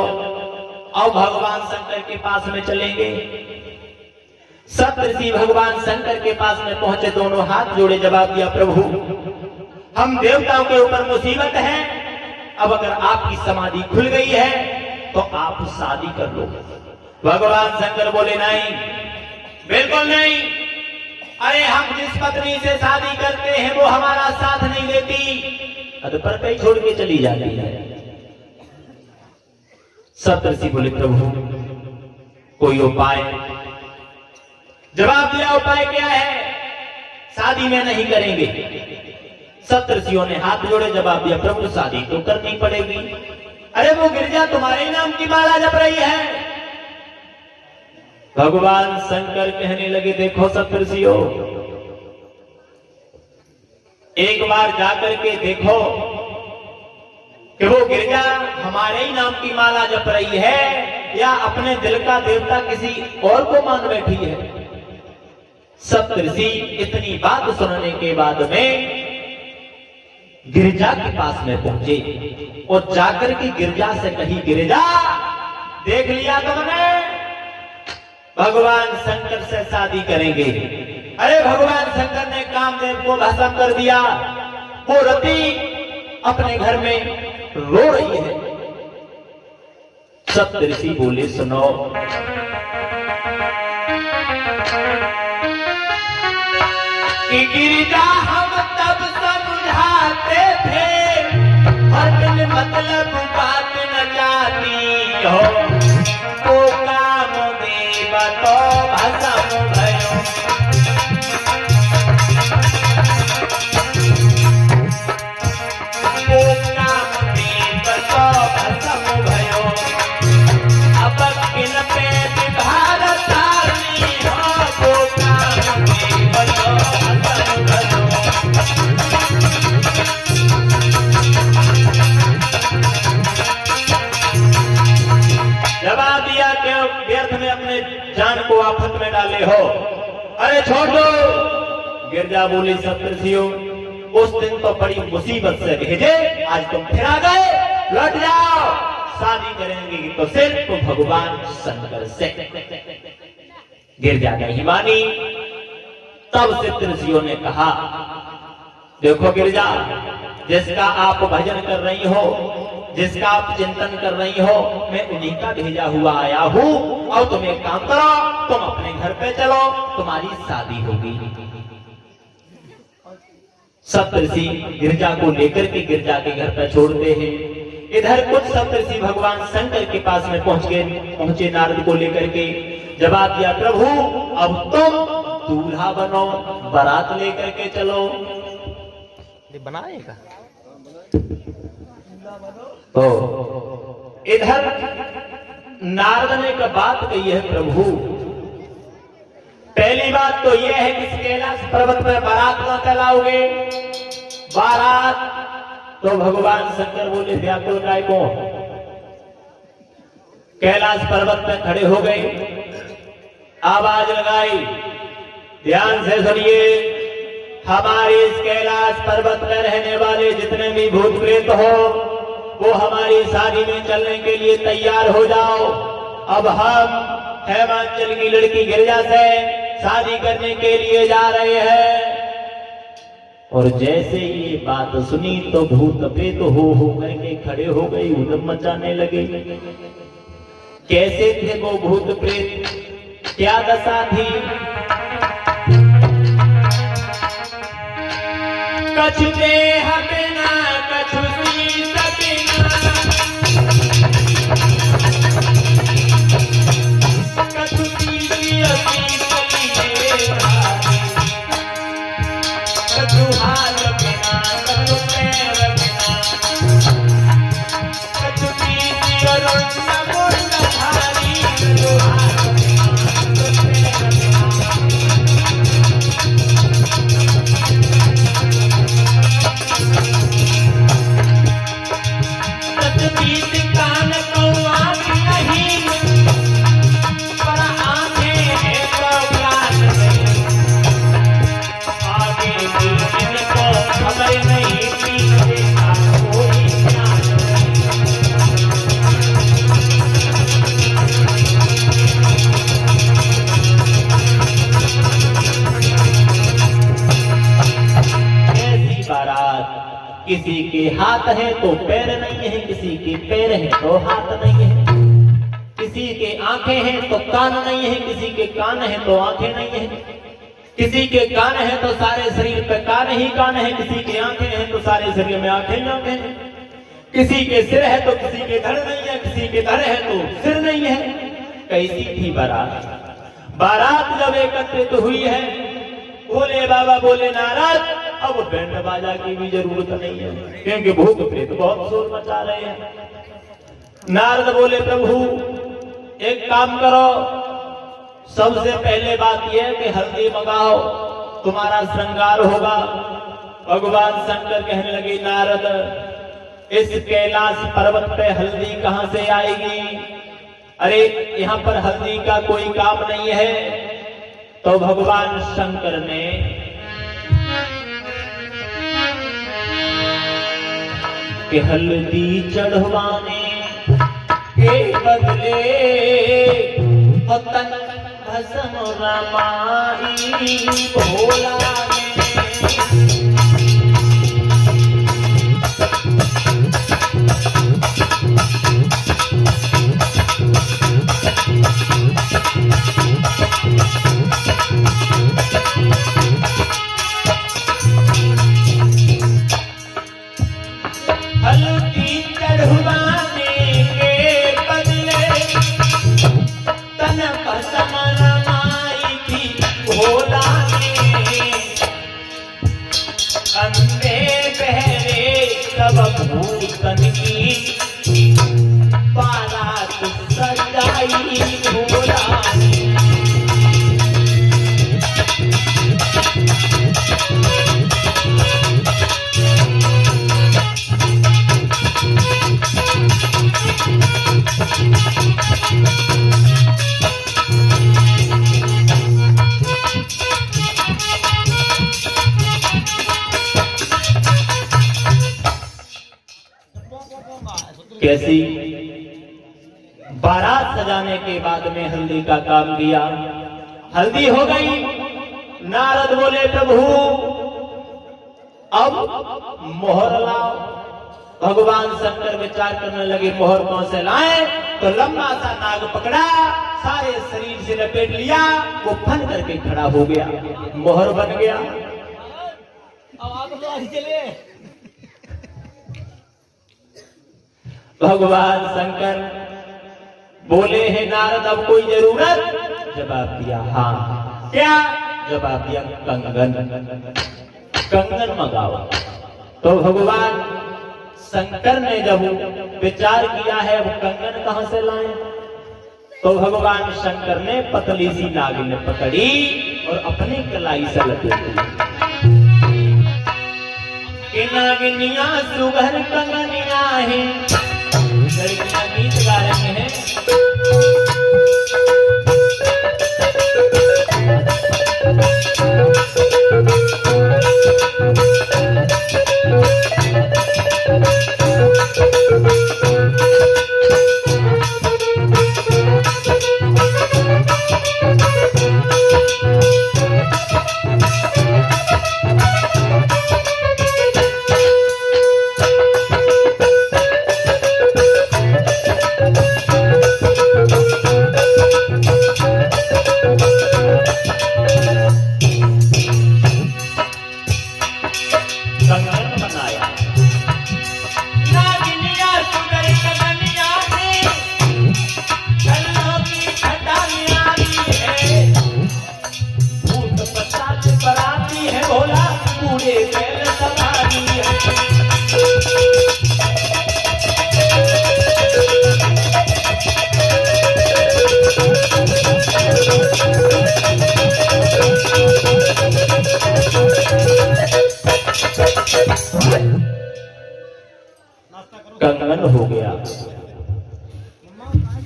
Speaker 1: अब भगवान शंकर के पास में चलेंगे। सप्तऋषि भगवान शंकर के पास में पहुंचे, दोनों हाथ जोड़े जवाब दिया, प्रभु हम देवताओं के ऊपर मुसीबत है, अब अगर आपकी समाधि खुल गई है तो आप शादी कर लो। भगवान शंकर बोले, नहीं, बिल्कुल नहीं। अरे हम जिस पत्नी से शादी करते हैं वो हमारा साथ नहीं देती, पर कहीं छोड़ के चली जाती है। सप्तऋषि बोले, प्रभु कोई उपाय। जवाब दिया, उपाय क्या है? शादी में नहीं करेंगे। सप्तऋषियों ने हाथ जोड़े जवाब दिया, प्रभु शादी तो करनी पड़ेगी। अरे वो गिरजा तुम्हारे नाम की माला जप रही है। भगवान शंकर कहने लगे, देखो सप्तऋषियों, एक बार जाकर के देखो कि वो गिरजा हमारे ही नाम की माला जप रही है या अपने दिल का देवता किसी और को मान बैठी है। सप्तऋषि इतनी बात सुनने के बाद में गिरजा के पास में पहुंचे और जाकर के गिरजा से कही, गिरजा देख लिया तुमने, भगवान शंकर से शादी करेंगे। अरे भगवान शंकर ने कामदेव को भस्म कर दिया। वो रति अपने घर में रो रही है। सप्तऋषि बोले, सुनो, कि गिरजा हम तब समझाते थे, हर दिन मतलब बात न जाती हो, तो कामदेव तो भस्म भयो। तो कामदेव तो भस्म भयो, अब किन पे विभार तारनी हो, तो कामदेव तो भस्म भयो। जवाब दिया कि व्यर्थ में अपने जान को आफत में डाले हो। अरे छोड़ दो। गिरजा बोली, सप्तऋषियों, उस दिन तो बड़ी मुसीबत से भेजे, आज तुम फिर आ गए, लौट जाओ, शादी करेंगे तो सिर्फ तो भगवान शंकर से। गिरजा नहीं मानी। तब सप्तऋषियों ने कहा, देखो गिरजा, जिसका आप भजन कर रही हो, जिसका आप चिंतन कर रही हो मैं उन्हीं का भेजा हुआ आया हूँ। और तुम एक काम करो, तुम अपने घर पे चलो, तुम्हारी शादी होगी। सप्तऋषि गिरजा को लेकर के गिरजा के घर पर छोड़ते हैं। इधर कुछ सप्तऋषि भगवान शंकर के पास में पहुंचे नारद को लेकर के। जवाब दिया, प्रभु अब तुम दूल्हा बनो, बारात लेकर के चलो।
Speaker 2: बनाएगा
Speaker 1: तो इधर नारद ने एक बात कही है, प्रभु पहली बात तो यह है कि इस कैलाश पर्वत पर बारात न चलाओगे। बारात तो भगवान शंकर बोले व्याकुल काय को। कैलाश पर्वत पर खड़े हो गए, आवाज लगाई, ध्यान से सुनिए, हमारे इस कैलाश पर्वत पर रहने वाले जितने भी भूत प्रेत हो वो हमारी शादी में चलने के लिए तैयार हो जाओ। अब हम हेमांचल की लड़की गिरजा से शादी करने के लिए जा रहे हैं। और जैसे ये बात सुनी तो भूत प्रेत हो करके खड़े हो गए, उधम मचाने लगे। कैसे थे वो भूत प्रेत, क्या दशा थी? कछु देह बिना कछु शीश बिना, कछु शीश कछु हाथ बिना कछु पैर बिना, कछु शीश धारी, कछु हाथ बिना कछु पैर किसी के हाथ है तो पैर नहीं है, किसी के पैर है तो हाथ नहीं है, किसी के आंखें हैं तो कान नहीं है, किसी के कान है तो आंखें नहीं है, किसी के कान है तो सारे शरीर पे कान ही कान है, किसी के आंखें हैं तो सारे शरीर में आंखें ही आंखें हैं, किसी के सिर है तो किसी के धड़ नहीं है, किसी के धड़ है तो सिर नहीं है। कैसी थी बारात? बारात जब एकत्रित हुई है, बोले बाबा बोले नारद अब बैंड बाजा की भी जरूरत नहीं है, क्योंकि भूत प्रेत बहुत शोर मचा रहे हैं। नारद बोले प्रभु एक काम करो, सबसे पहले बात यह कि हल्दी मंगाओ, तुम्हारा श्रृंगार होगा। भगवान शंकर कहने लगे नारद इस कैलाश पर्वत पे हल्दी कहां से आएगी? अरे यहाँ पर हल्दी का कोई काम नहीं है। तो भगवान शंकर ने कि हल्दी चढ़वाने के बदले तन भस्म रमाई भोला भूतन की बारात सजाई भोला। कैसी बारात सजाने के बाद में हल्दी का काम किया, हल्दी हो गई। नारद बोले प्रभु अब मोहर लाओ। भगवान शंकर विचार करने लगे मोहर कौन से लाए, तो लंबा सा नाग पकड़ा, सारे शरीर से लपेट लिया, वो फन करके खड़ा हो गया, मोहर बन गया।
Speaker 2: अब आप तो आगे चलिए।
Speaker 1: भगवान शंकर बोले हैं नारद अब कोई जरूरत? जवाब दिया हाँ। क्या जवाब दिया? कंगन, कंगन मंगाओ। तो भगवान शंकर ने जब विचार किया है अब कंगन कहां से लाएं, तो भगवान शंकर ने पतली सी नागिन पकड़ी और अपनी कलाई से लपेटी। नागिनिया सुघर कंगनिया है, लड़कियां गीत गा रही हैं। कंगन हो गया।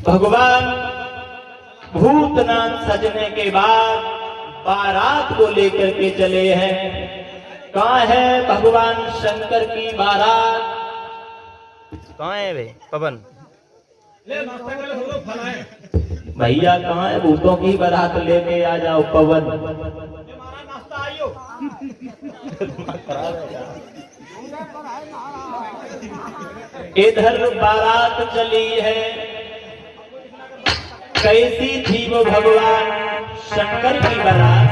Speaker 1: भगवान भूतनाथ सजने के बाद बारात को लेकर के चले हैं। कहाँ है भगवान शंकर की बारात?
Speaker 2: कहाँ है वे पवन?
Speaker 1: भैया कहाँ है? भूतों की बारात लेके आ जाओ पवन। इधर बारात चली है, कैसी थी वो भगवान शंकर की बारात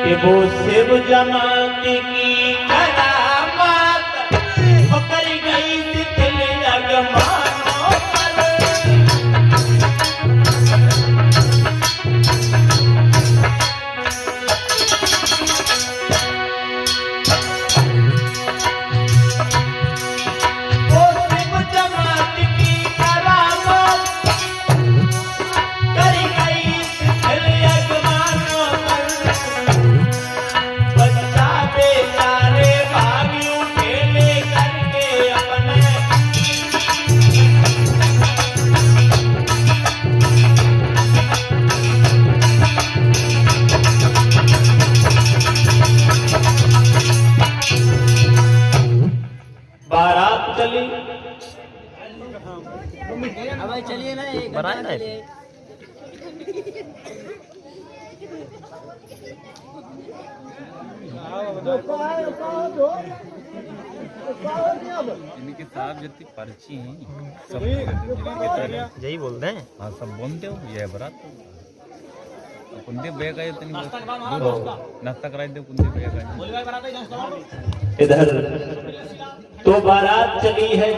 Speaker 1: कि वो शिव जमात की करामात पकड़ गई तिल जगमानों पर। बारात चली,
Speaker 2: अब चलिए ना, एक बनाए ना।
Speaker 3: इनके साथ जितनी पर्ची हैं सब
Speaker 2: यही बोलते हैं।
Speaker 3: हाँ सब बोलते हो ये बरात कुंदे बैग आए इतनी नाश्ता कराए दे कुंदे बैग आए।
Speaker 1: इधर तो बारात चली है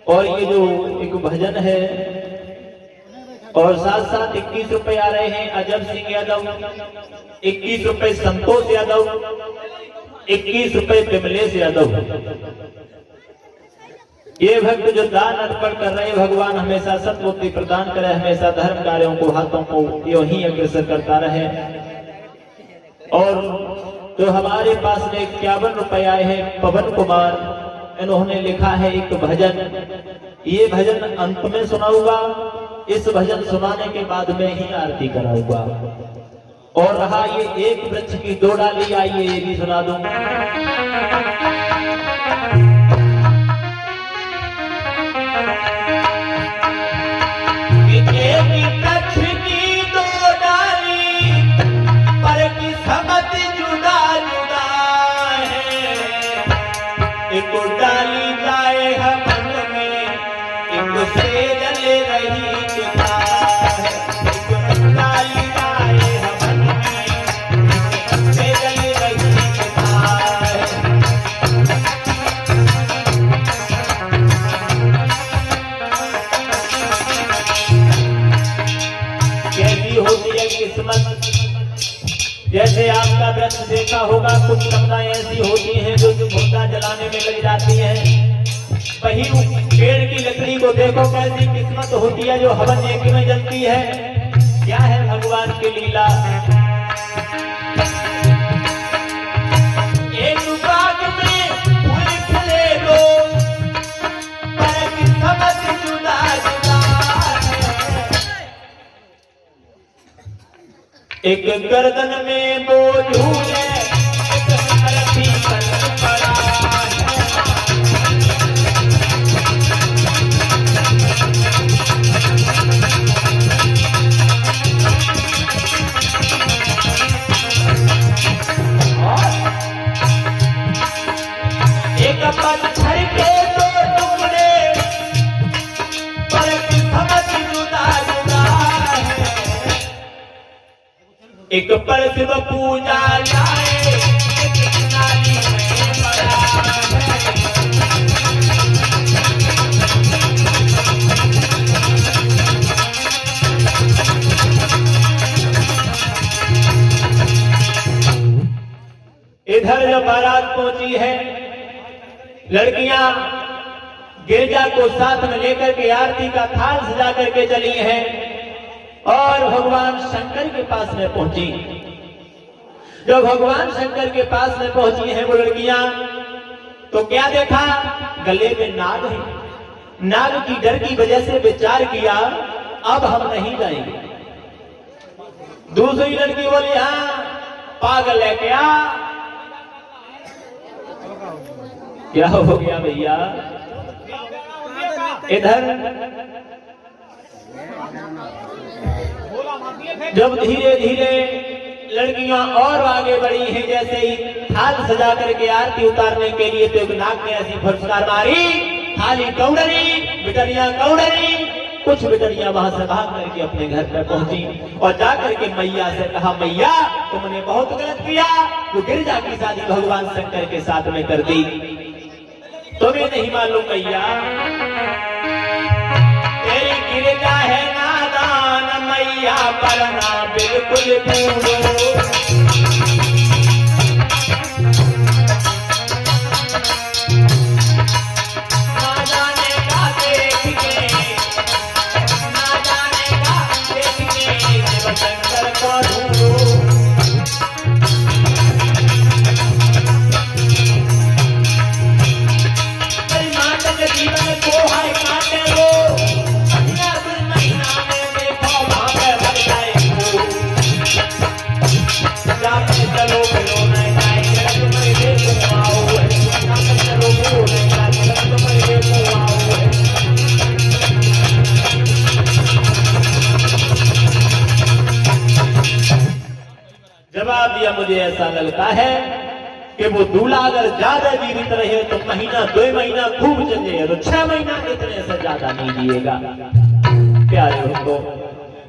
Speaker 1: और ये जो एक भजन है और साथ साथ 21 रुपए आ रहे हैं अजब सिंह यादव, 21 रुपए संतोष यादव, 21 रुपए विमलेश यादव। ये भक्त जो दान अर्पण कर रहे हैं, भगवान हमेशा सद्बुद्धि प्रदान करे, हमेशा धर्म कार्यों को हाथों को यूं ही अग्रसर करता रहे। और जो हमारे पास में 51 रुपए आए हैं पवन कुमार, इन्होंने लिखा है एक भजन। ये भजन अंत में सुनाऊंगा, इस भजन सुनाने के बाद में ही आरती कराऊंगा। और रहा ये एक वृक्ष की 2 डाली, आइए ये भी सुना दूं। समझ जुदा जुदा है, ऐसी होती है किस्मत। जैसे आपका वृक्ष देखा होगा, कुछ सप्ताहें ऐसी होती हैं जो पौधा जलाने में लग जाती हैं। वही पेड़ की लकड़ी को देखो कैसी किस्मत होती है जो हवन यज्ञ में जलती है। क्या है भगवान की लीला। एक बाग में फूल खिले दो, पर किस्मत जुदा जुदा है। एक गर्दन में बोझ है, एक अर्थी पर पड़ा है। एक पत्थर के दो टुकड़े, पर किस्मत जुदा जुदा है। एक पर शिव पूजा लाए, एक नाली में पड़ा है। इधर जब बारात पहुंची है, लड़कियां गिरजा को साथ में लेकर के आरती का थाल सजा करके चली हैं और भगवान शंकर के पास में पहुंची। जब भगवान शंकर के पास में पहुंची हैं वो लड़कियां, तो क्या देखा, गले में नाग है। नाग की डर की वजह से विचार किया अब हम नहीं जाएंगे। दूसरी लड़की बोली, हाँ पागल है क्या, क्या हो गया भैया। इधर जब धीरे धीरे लड़कियां और आगे बढ़ी हैं, जैसे ही थाल सजा करके आरती उतारने के लिए, तो एक नाग ने ऐसी फटकार मारी, थाली कौड़री, बिटरियां कौड़री। कुछ बिटरियां वहां से भाग करके अपने घर पर पहुंची और जाकर के मैया से कहा, मैया तुमने बहुत गलत किया, तो गिरजा की शादी भगवान शंकर के साथ में कर दी। तुम्हें नहीं मालूम मैया, तेरी गिरजा है नादान मैया, पर ना बिल्कुल पूरो। ना जाने का देख के, ना जाने का देख के, शिव शंकर को ढूंढो। जीवन को है काटे वो, महीना में देखो वहां पे भर जाए वो। जाते चलो बोलो नहीं जाए, तुम्हें देखो आओ। जाते चलो बोलो नहीं जाए, तुम्हें देखो आओ। जवाब दिया, मुझे ऐसा लगता है कि वो दूल्हा अगर ज्यादा जीवित रहे तो महीना 2 महीना खूब चलेगा, तो 6 महीना इतने से ज्यादा नहीं जिएगा। प्यारे दोस्तों,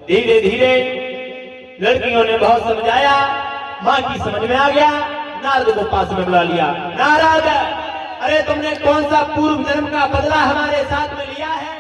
Speaker 1: धीरे धीरे लड़कियों ने बहुत समझाया, माँ की समझ में आ गया। नारद को पास में बुला लिया। नारद, अरे तुमने कौन सा पूर्व जन्म का बदला हमारे साथ में लिया है?